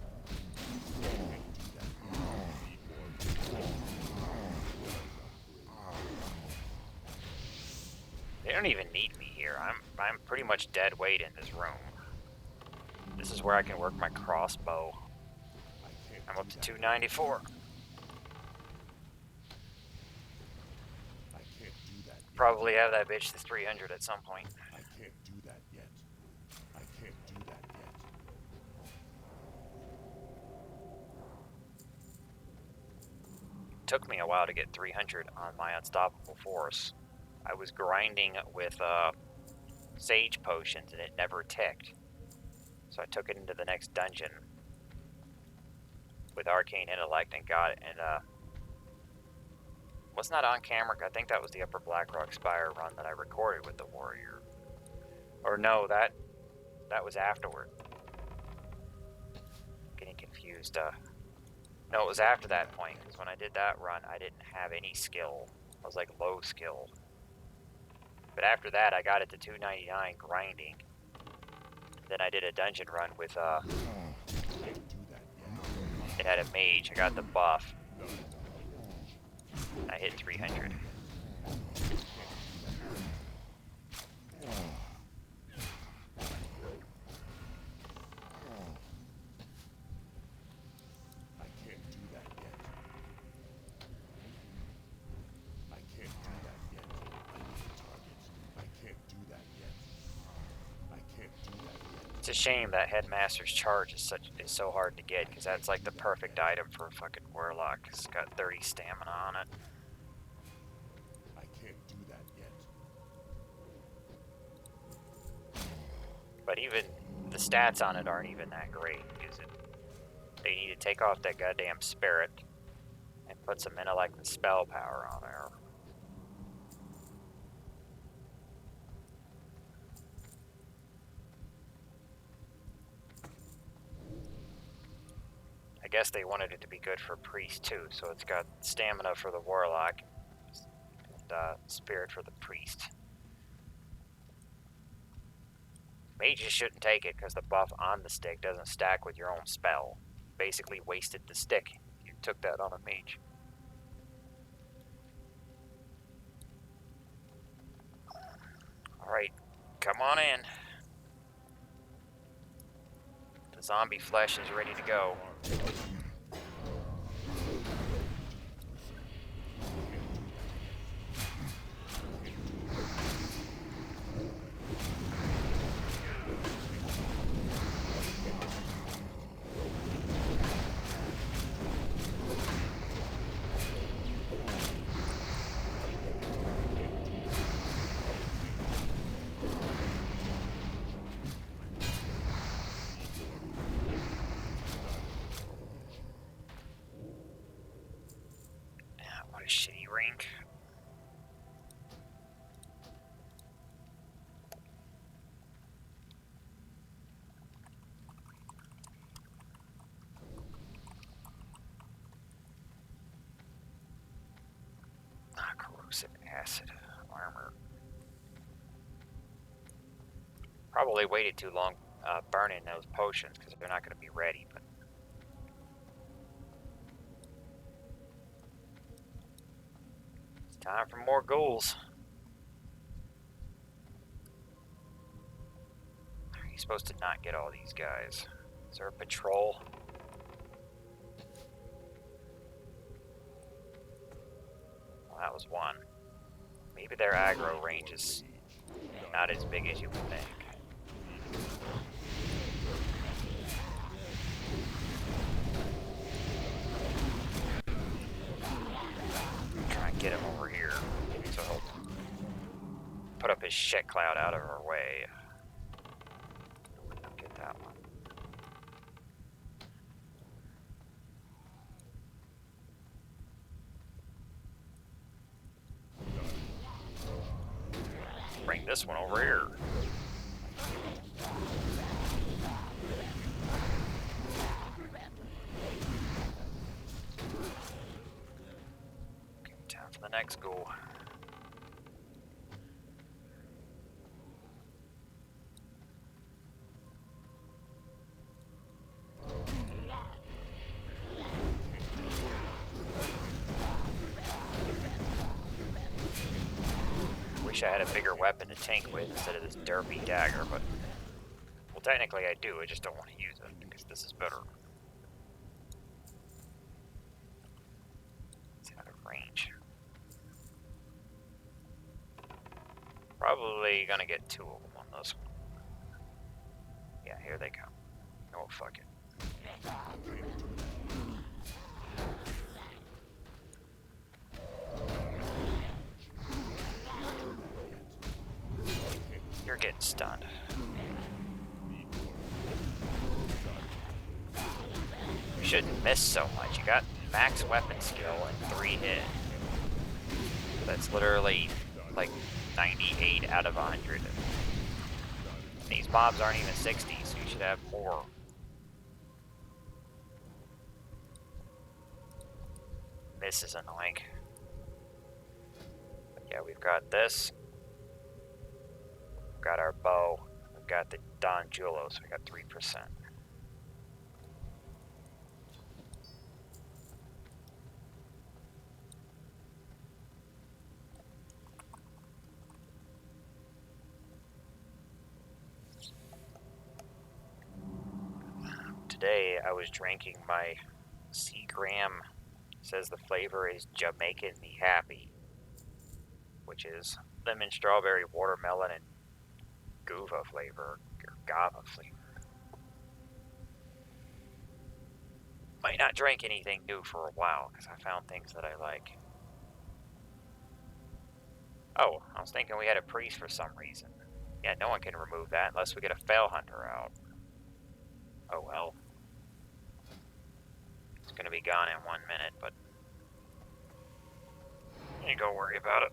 don't even need me here. I'm pretty much dead weight in this room. This is where I can work my crossbow. I'm up to 294. I can't do that. Probably have that bitch to 300 at some point. I can't do that yet. I can't do that yet. Took me a while to get 300 on my unstoppable force. I was grinding with sage potions and it never ticked. So I took it into the next dungeon with arcane intellect and got it. And was not on camera. I think that was the Upper Blackrock Spire run that I recorded with the warrior. Or no, that was afterward. Getting confused. No, it was after that point, because when I did that run, I didn't have any skill. I was like low skill. But after that, I got it to 299 grinding. Then I did a dungeon run with it had a mage. I got the buff. I hit 300. It's a shame that Headmaster's Charge is so hard to get, because that's like the perfect item for a fucking warlock. It's got 30 stamina on it. I can't do that yet. But even the stats on it aren't even that great, because they need to take off that goddamn spirit and put some intellect and spell power on there. I guess they wanted it to be good for priest too, so it's got stamina for the warlock and spirit for the priest. Mages shouldn't take it because the buff on the stick doesn't stack with your own spell. Basically wasted the stick if you took that on a mage. Alright, come on in. The zombie flesh is ready to go. What a shitty rink. Corrosive acid armor. Probably waited too long burning those potions because they're not going to be ready. But it's time for more ghouls. Are you supposed to not get all these guys? Is there a patrol? Well, that was one. Maybe their aggro range is not as big as you would think. Try and get him over here so he'll put up his shit cloud out of our way. Get that one. Bring this one over here. Okay, time for the next ghoul. wish I had a bigger weapon to tank with instead of this derpy dagger, but... Well, technically I do, I just don't want to use it, because this is better. It's out of range. Probably gonna get 2 of them on this one. Yeah, here they come. Oh, fuck it. You're getting stunned. You shouldn't miss so much. You got max weapon skill and 3 hit. That's literally like 98 out of 100. These mobs aren't even 60, so you should have more. This is annoying. But yeah, we've got this. We've got our bow. We've got the Don Julo, so we got 3%. Today I was drinking my Seagram. Says the flavor is Jamaican Me Happy, which is lemon, strawberry, watermelon, and guava flavor, or gava flavor. Might not drink anything new for a while, because I found things that I like. Oh, I was thinking we had a priest for some reason. Yeah, no one can remove that unless we get a Fell Hunter out. Oh well. It's gonna be gone in 1 minute, but you ain't gonna worry about it.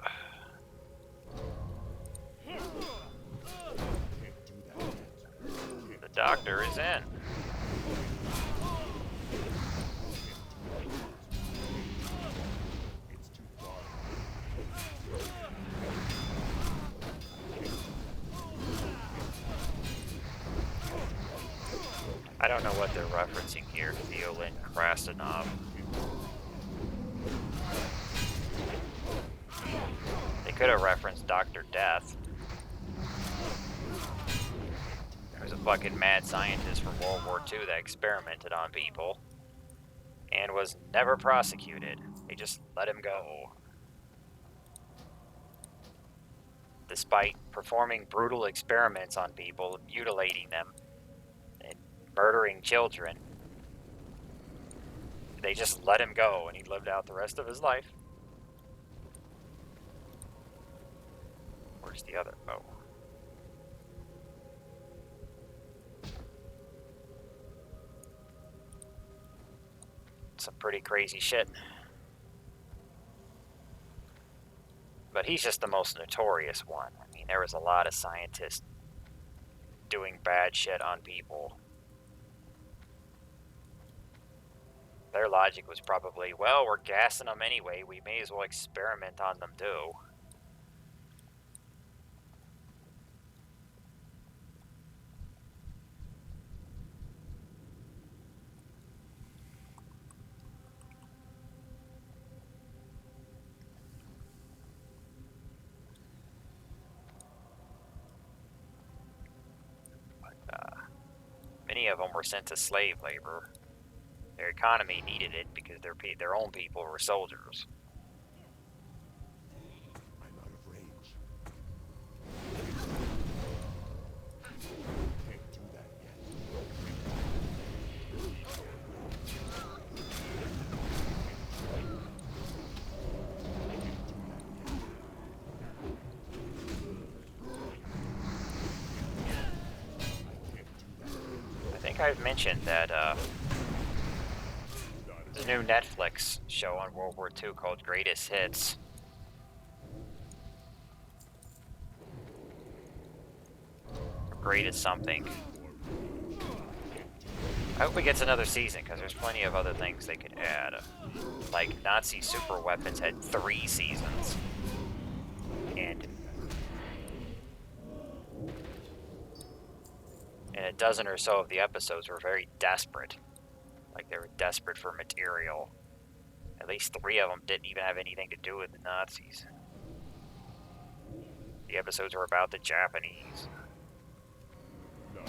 The doctor is in. I don't know what they're referencing here, Theolin Krastanov. They could have referenced Dr. Death. There was a fucking mad scientist from World War II that experimented on people and was never prosecuted. They just let him go. Despite performing brutal experiments on people, mutilating them, and murdering children, they just let him go and he lived out the rest of his life. Where's the other? Oh. Some pretty crazy shit. But he's just the most notorious one. I mean, there was a lot of scientists doing bad shit on people. Their logic was probably, well, we're gassing them anyway, we may as well experiment on them too. Many of them were sent to slave labor. Their economy needed it because their own people were soldiers. I'm out of range. Can't do that I think I've mentioned that there's a new Netflix show on World War II called Greatest Hits. Or Greatest something. I hope it gets another season, because there's plenty of other things they could add. Like, Nazi super weapons had 3 seasons. And a dozen or so of the episodes were very desperate. Like, they were desperate for material. At least 3 of them didn't even have anything to do with the Nazis. The episodes were about the Japanese. Not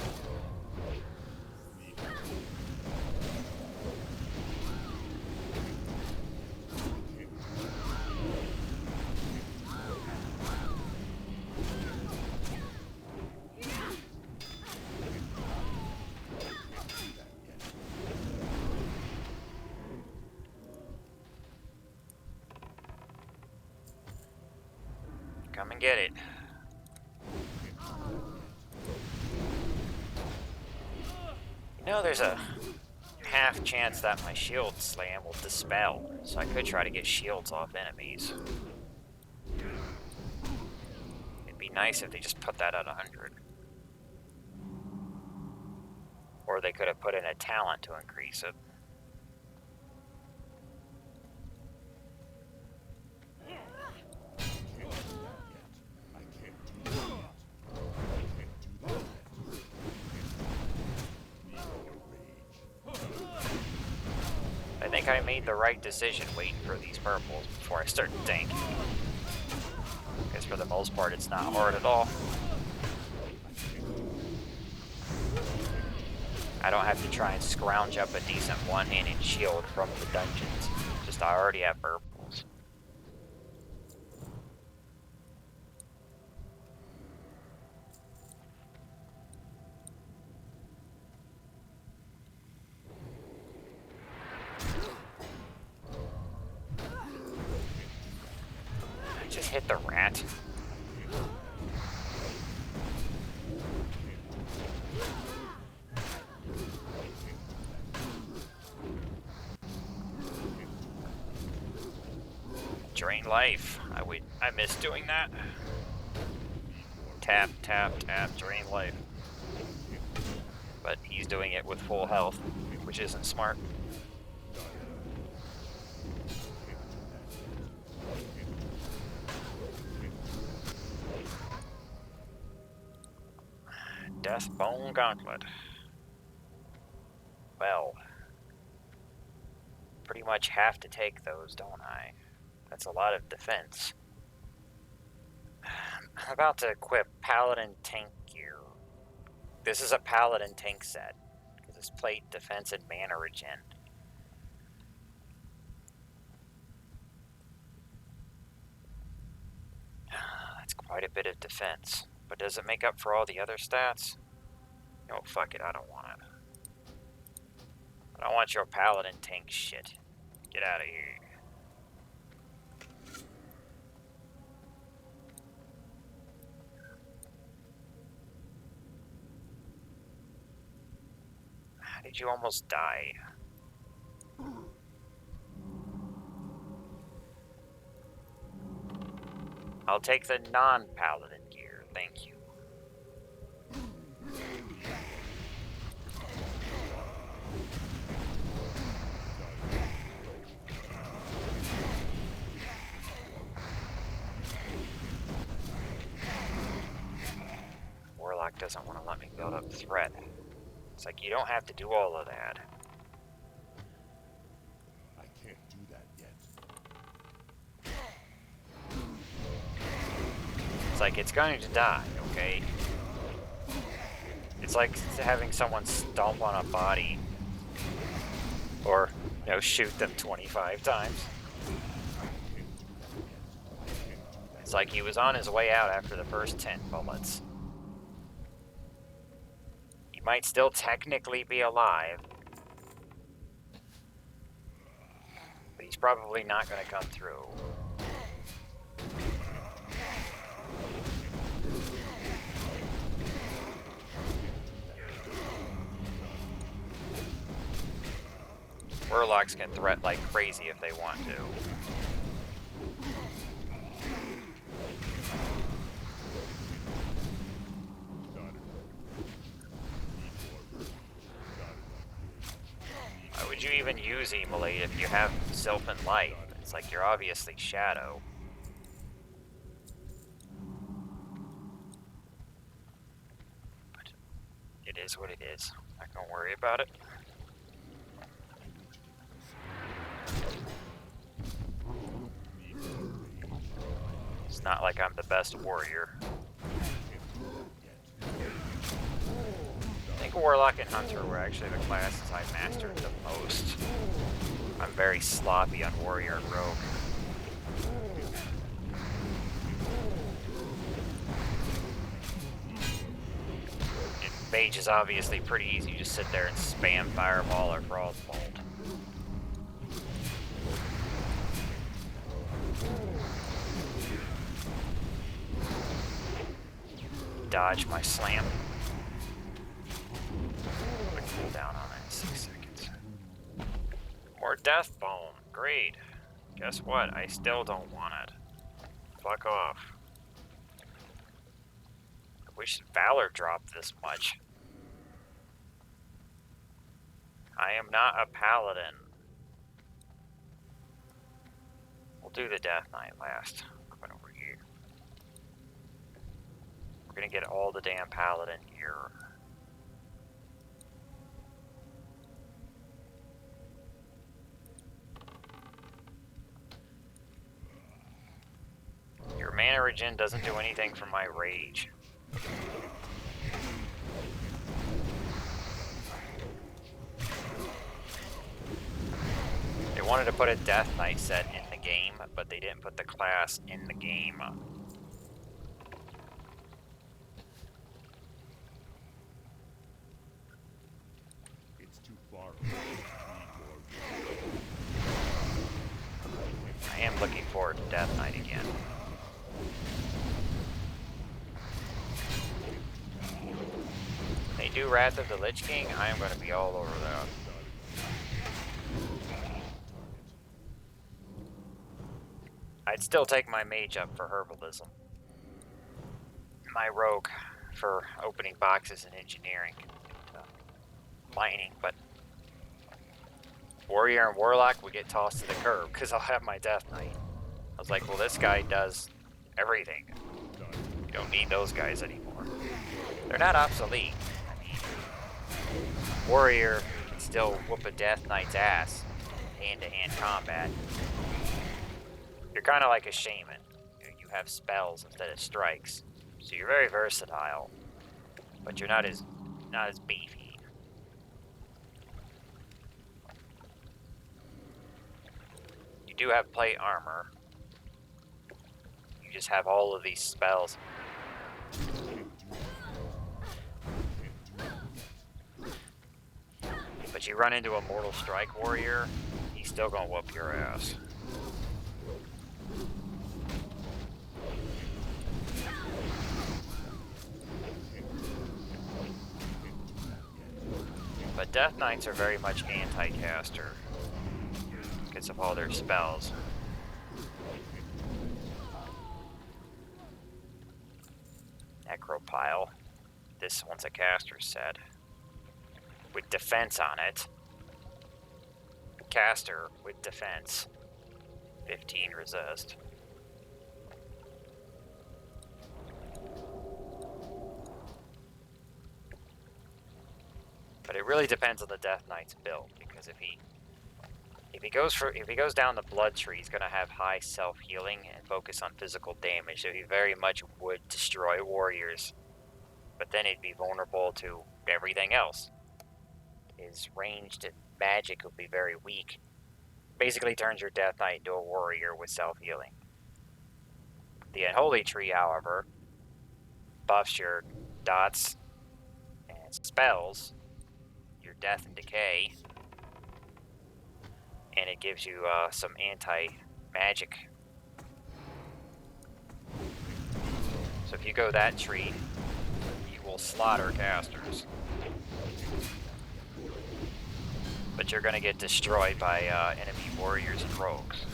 Come and get it. You know, there's a half chance that my shield slam will dispel, so I could try to get shields off enemies. It'd be nice if they just put that at 100. Or they could have put in a talent to increase it. I think I made the right decision waiting for these purples before I start tanking. Because for the most part, it's not hard at all. I don't have to try and scrounge up a decent one-handed shield from the dungeons. Just I already have purples. I just hit the rat. Drain life. I miss doing that. Tap, tap, tap, drain life. But he's doing it with full health, which isn't smart. Deathbone Gauntlet. Well, pretty much have to take those, don't I? That's a lot of defense. I'm about to equip Paladin tank gear. This is a Paladin tank set, because it's plate, defense, and mana regen. That's quite a bit of defense. But does it make up for all the other stats? No, fuck it, I don't want it. I don't want your Paladin tank shit. Get out of here. How did you almost die? I'll take the non-Paladin gear, thank you. Warlock doesn't want to let me build up threat. It's like, you don't have to do all of that. I can't do that yet. It's like, it's going to die, okay? It's like having someone stomp on a body. Or, you know, shoot them 25 times. It's like he was on his way out after the first 10 bullets. He might still technically be alive. But he's probably not going to come through. Warlocks can threat like crazy if they want to. Why would you even use Immolate if you have Sylvan Light? It's like you're obviously Shadow. But it is what it is. Not gonna worry about it. It's not like I'm the best warrior. think Warlock and Hunter were actually the classes I mastered the most. I'm very sloppy on Warrior and Rogue. And Mage is obviously pretty easy. You just sit there and spam Fireball or Frostbolt. Dodge my slam. Cool down on it in 6 seconds. More Death Bone. Great. Guess what? I still don't want it. Fuck off. I wish Valor dropped this much. I am not a paladin. We'll do the Death Knight last. Come over here. We're gonna get all the damn paladin here. Your mana regen doesn't do anything for my rage. They wanted to put a Death Knight set in the game, but they didn't put the class in the game. It's too far. I am looking forward to Death Knight again. They do Wrath of the Lich King, I am going to be all over that. I'd still take my mage up for herbalism. My rogue for opening boxes and engineering. Mining, but Warrior and Warlock would get tossed to the curb because I'll have my Death Knight. I was like, well, this guy does everything. You don't need those guys anymore. They're not obsolete. I mean, Warrior can still whoop a Death Knight's ass in hand-to-hand combat. You're kind of like a shaman. You have spells instead of strikes, so you're very versatile, but you're not as beefy. You do have plate armor. You just have all of these spells. But you run into a Mortal Strike Warrior, he's still gonna whoop your ass. But Death Knights are very much anti-caster because of all their spells. Necropile. This one's a caster set with defense on it. Caster with defense. 15 resist. But it really depends on the Death Knight's build, because if he goes down the blood tree, he's gonna have high self-healing and focus on physical damage, so he very much would destroy warriors. But then he'd be vulnerable to everything else. His ranged magic would be very weak. Basically turns your Death Knight into a warrior with self-healing. The Unholy Tree, however, buffs your dots and spells, your death and decay, and it gives you some anti-magic. So if you go that tree, you will slaughter casters. But you're going to get destroyed by enemy warriors and rogues.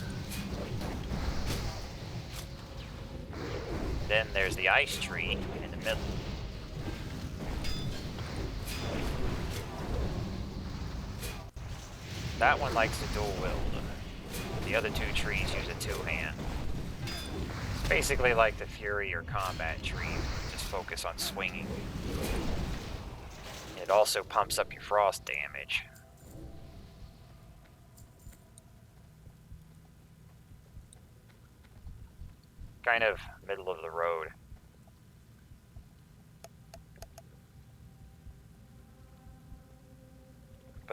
Then there's the ice tree in the middle. That one likes to dual wield. The other two trees use a two-hand. It's basically like the Fury or Combat tree, just focus on swinging. It also pumps up your frost damage. Kind of middle of the road.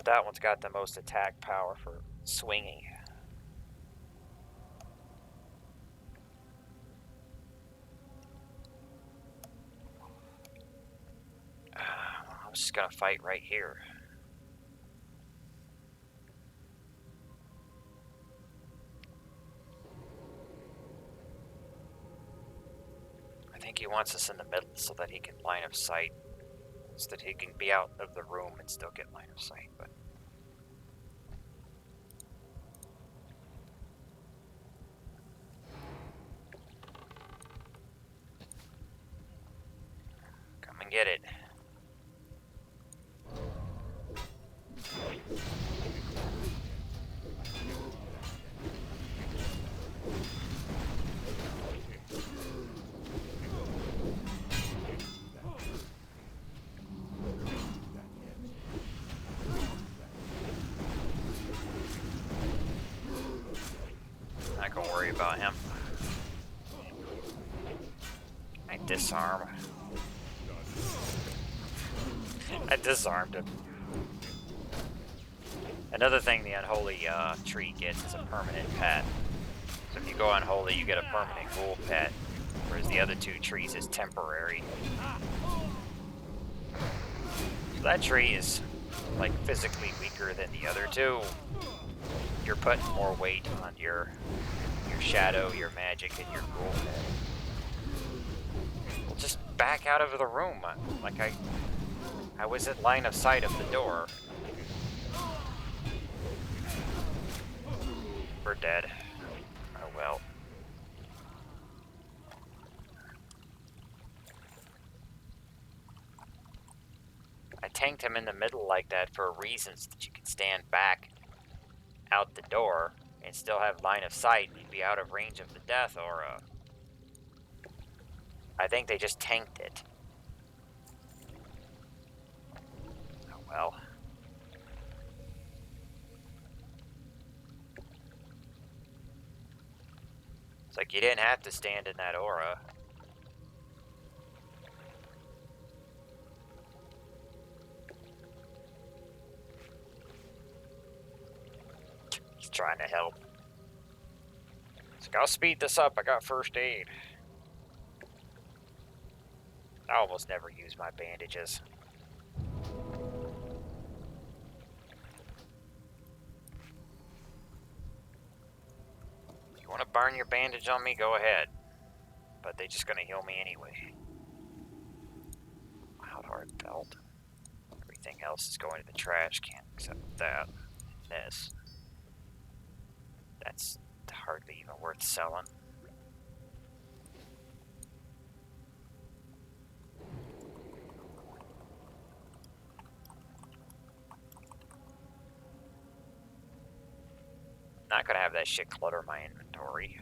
that one's got the most attack power for swinging. I'm just gonna fight right here. I think he wants us in the middle so that he can line of sight. So that he can be out of the room and still get line of sight, but... Come and get it. Not gonna worry about him. I disarm. I disarmed him. Another thing the unholy tree gets is a permanent pet. So if you go unholy, you get a permanent ghoul pet, whereas the other two trees is temporary. So that tree is like physically weaker than the other two. You're putting more weight on your shadow, your magic, and your ghoul pet. Well, just back out of the room. Like I was in line of sight of the door. We're dead. Oh well. I tanked him in the middle like that for a reason, so that you can stand back out the door and still have line of sight and be out of range of the death aura. I think they just tanked it. Oh well. It's like you didn't have to stand in that aura. He's trying to help. It's like, I'll speed this up. I got first aid. I almost never use my bandages. You want to burn your bandage on me? Go ahead. But they're just going to heal me anyway. Wild Heart Belt. Everything else is going to the trash can except that. And this. That's hardly even worth selling. Not gonna have that shit clutter my inventory.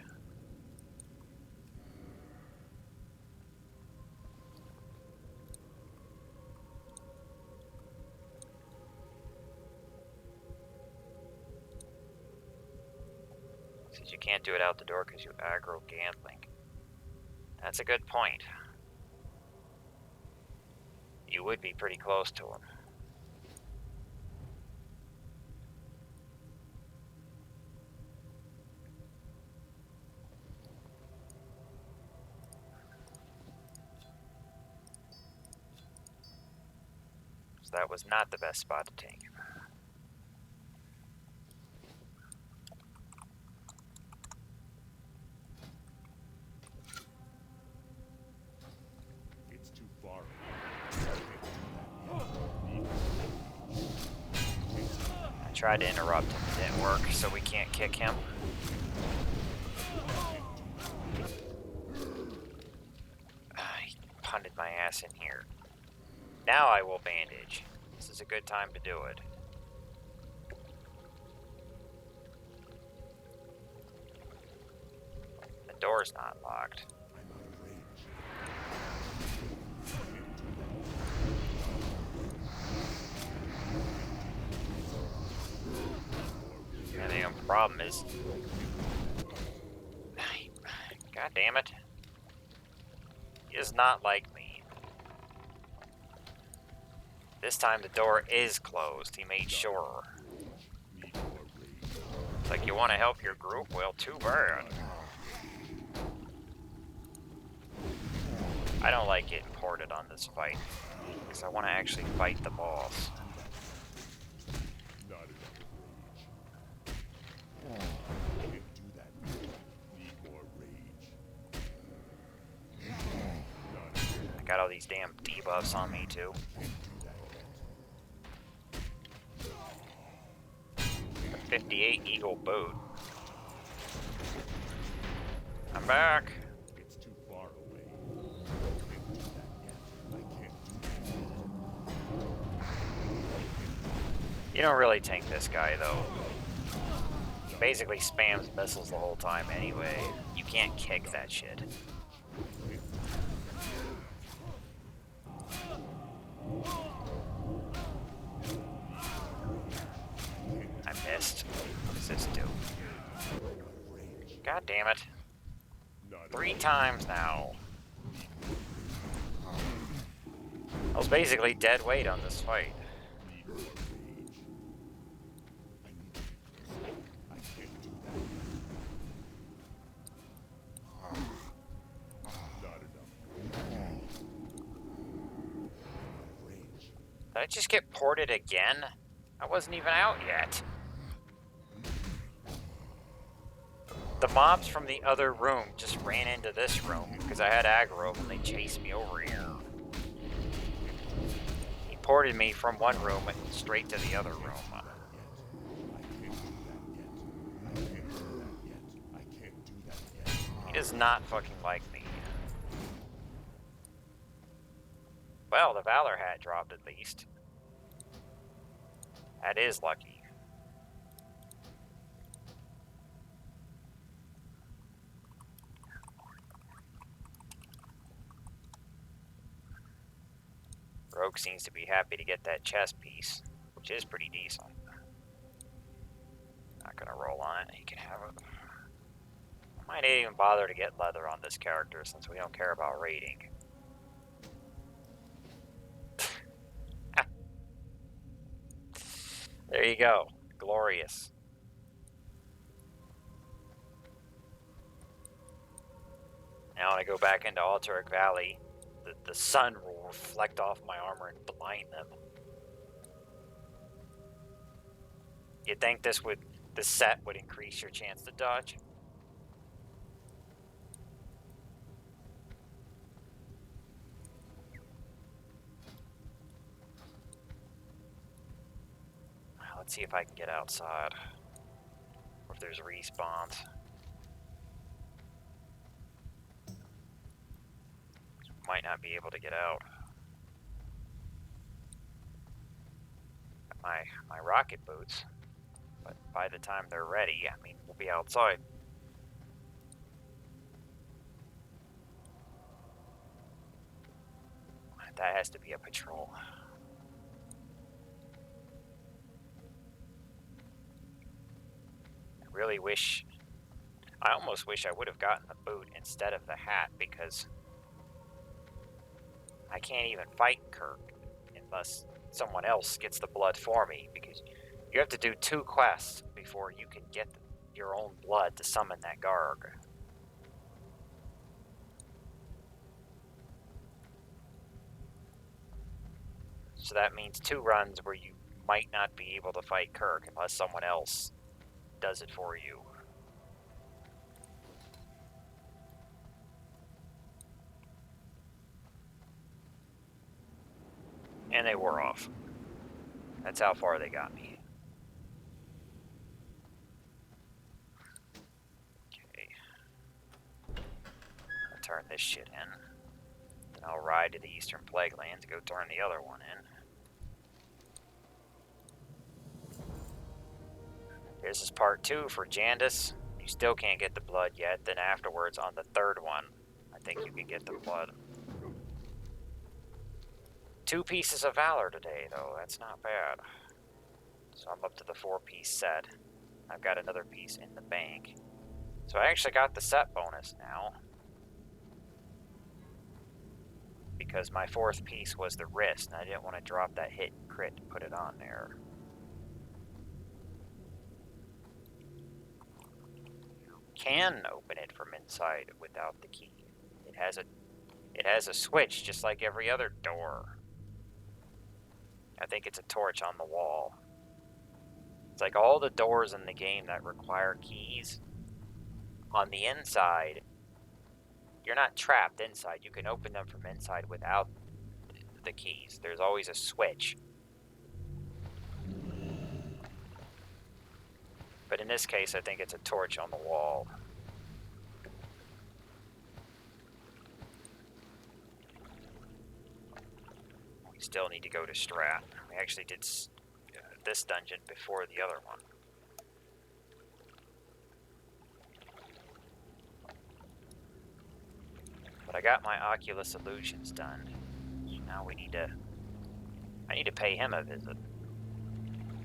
Says you can't do it out the door because you aggro gambling. That's a good point. You would be pretty close to him. So that was not the best spot to take him. It's too far. I tried to interrupt him, it didn't work, so we can't kick him. He punted my ass in here. Now I will bandage. This is a good time to do it. The door's not locked. I'm out of range. And the only problem is... God damn it. He does not like me. This time the door is closed. He made sure. Need more rage. It's like, you want to help your group? Well, too bad. I don't like getting ported on this fight, because I want to actually fight the boss. Not enough rage. Can't do that. Need more rage. Not enough. I got all these damn debuffs on me, too. Can't do that yet. A 58 Eagle boot. I'm back. It's too far away. Can't do that yet. I can't do that. You don't really tank this guy, though. He basically spams missiles the whole time anyway. You can't kick that shit. I missed. What does this do? God damn it. Not 3 times now. I was basically dead weight on this fight. need more rage. I can't do that. Not enough rage. Did I just get ported again? I wasn't even out yet. The mobs from the other room just ran into this room because I had aggro and they chased me over here. He ported me from one room and straight to the other room. He does not fucking like me. Well, the Valor hat dropped at least. That is lucky. Rogue seems to be happy to get that chest piece, which is pretty decent. Not gonna roll on it, he can have it. I might not even bother to get leather on this character since we don't care about rating. There you go. Glorious. Now when I go back into Altaric Valley, the sun will reflect off my armor and blind them. You'd think this set would increase your chance to dodge? Let's see if I can get outside. Or if there's respawns. Might not be able to get out. My rocket boots. But by the time they're ready, I mean, we'll be outside. That has to be a patrol. I almost wish I would have gotten the boot instead of the hat, because I can't even fight Kirk unless someone else gets the blood for me, because you have to do 2 quests before you can get your own blood to summon that Garg. So that means 2 runs where you might not be able to fight Kirk unless someone else does it for you. And they wore off. That's how far they got me. Okay. I'll turn this shit in. Then I'll ride to the Eastern Plague Lands to go turn the other one in. This is part 2 for Jandis. You still can't get the blood yet. Then afterwards, on the 3rd one, I think you can get the blood. 2 pieces of Valor today, though. That's not bad. So I'm up to the 4-piece set. I've got another piece in the bank. So I actually got the set bonus now. because my fourth piece was the wrist, and I didn't want to drop that hit and crit to put it on there. You can open it from inside without the key. It has a switch just like every other door. I think it's a torch on the wall. It's like all the doors in the game that require keys on the inside. You're not trapped inside. You can open them from inside without the keys. There's always a switch. But in this case, I think it's a torch on the wall. We still need to go to Strat. We actually did this dungeon before the other one. But I got my Oculus Illusions done. Now we need to... I need to pay him a visit.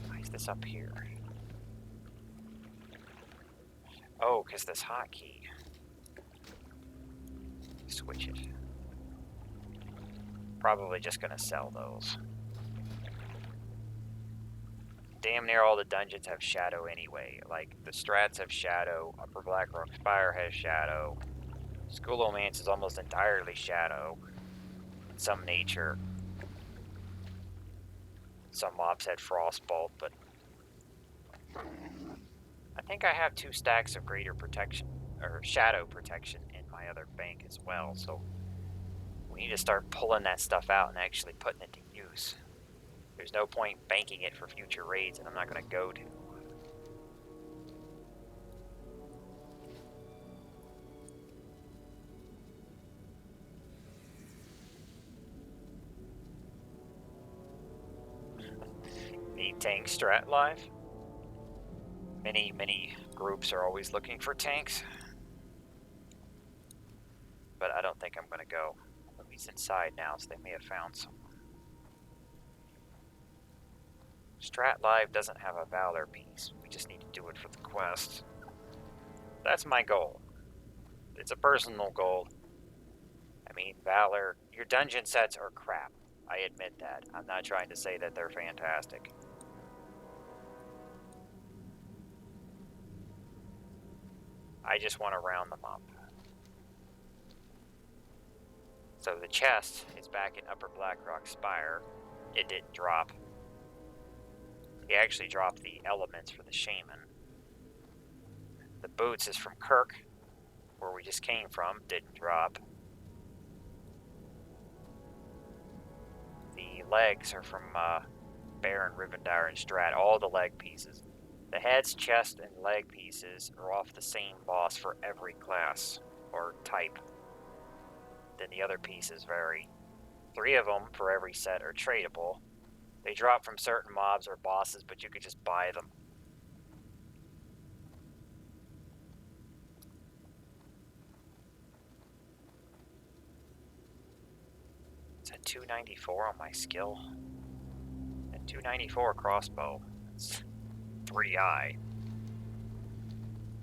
Why is this up here? Oh, because this hotkey. Switch it. Probably just gonna sell those. Damn near all the dungeons have shadow anyway. Like, the Strats have shadow, Upper Blackrock Spire has shadow. Scholomance is almost entirely shadow. In some nature. Some mobs had Frostbolt, but... I think I have 2 stacks of greater protection, or shadow protection in my other bank as well, so... we need to start pulling that stuff out and actually putting it to use. There's no point banking it for future raids, and I'm not going to go to. The tank strat live. Many groups are always looking for tanks. But I don't think I'm going to go. He's inside now, so they may have found some. Strat Live doesn't have a Valor piece. We just need to do it for the quest. That's my goal. It's a personal goal. I mean, Valor, your dungeon sets are crap. I admit that. I'm not trying to say that they're fantastic. I just want to round them up. So the chest is back in Upper Blackrock Spire. It didn't drop. He actually dropped the elements for the shaman. The boots is from Kirk, where we just came from. Didn't drop. The legs are from Baron, Rivendar, and Strat. All the leg pieces. The heads, chest, and leg pieces are off the same boss for every class or type. Then the other pieces vary. 3 of them for every set are tradable. They drop from certain mobs or bosses, but you could just buy them. It's a 294 on my skill. And 294 crossbow. It's 3i.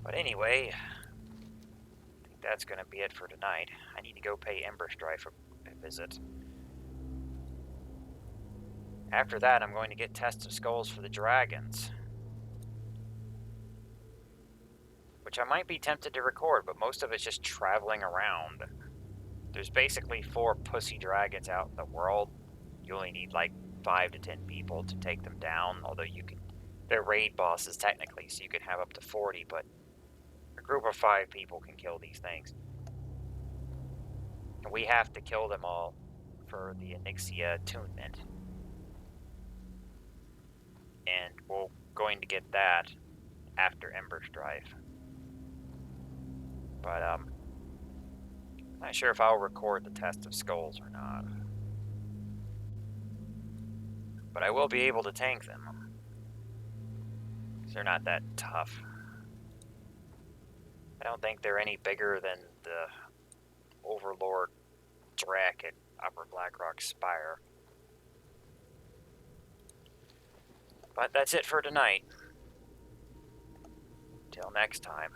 But anyway, I think that's going to be it for tonight. I need to go pay Ember Strife a visit. After that, I'm going to get Tests of Skulls for the dragons. Which I might be tempted to record, but most of it's just traveling around. There's basically 4 pussy dragons out in the world. You only need like 5 to 10 people to take them down, although you can... they're raid bosses technically, so you can have up to 40, but a group of 5 people can kill these things. And we have to kill them all for the Onyxia attunement. And we're going to get that after Ember Strife. But, I'm not sure if I'll record the Test of Skulls or not. But I will be able to tank them. Because they're not that tough. I don't think they're any bigger than the Overlord Drac at Upper Blackrock Spire. But that's it for tonight. Till next time.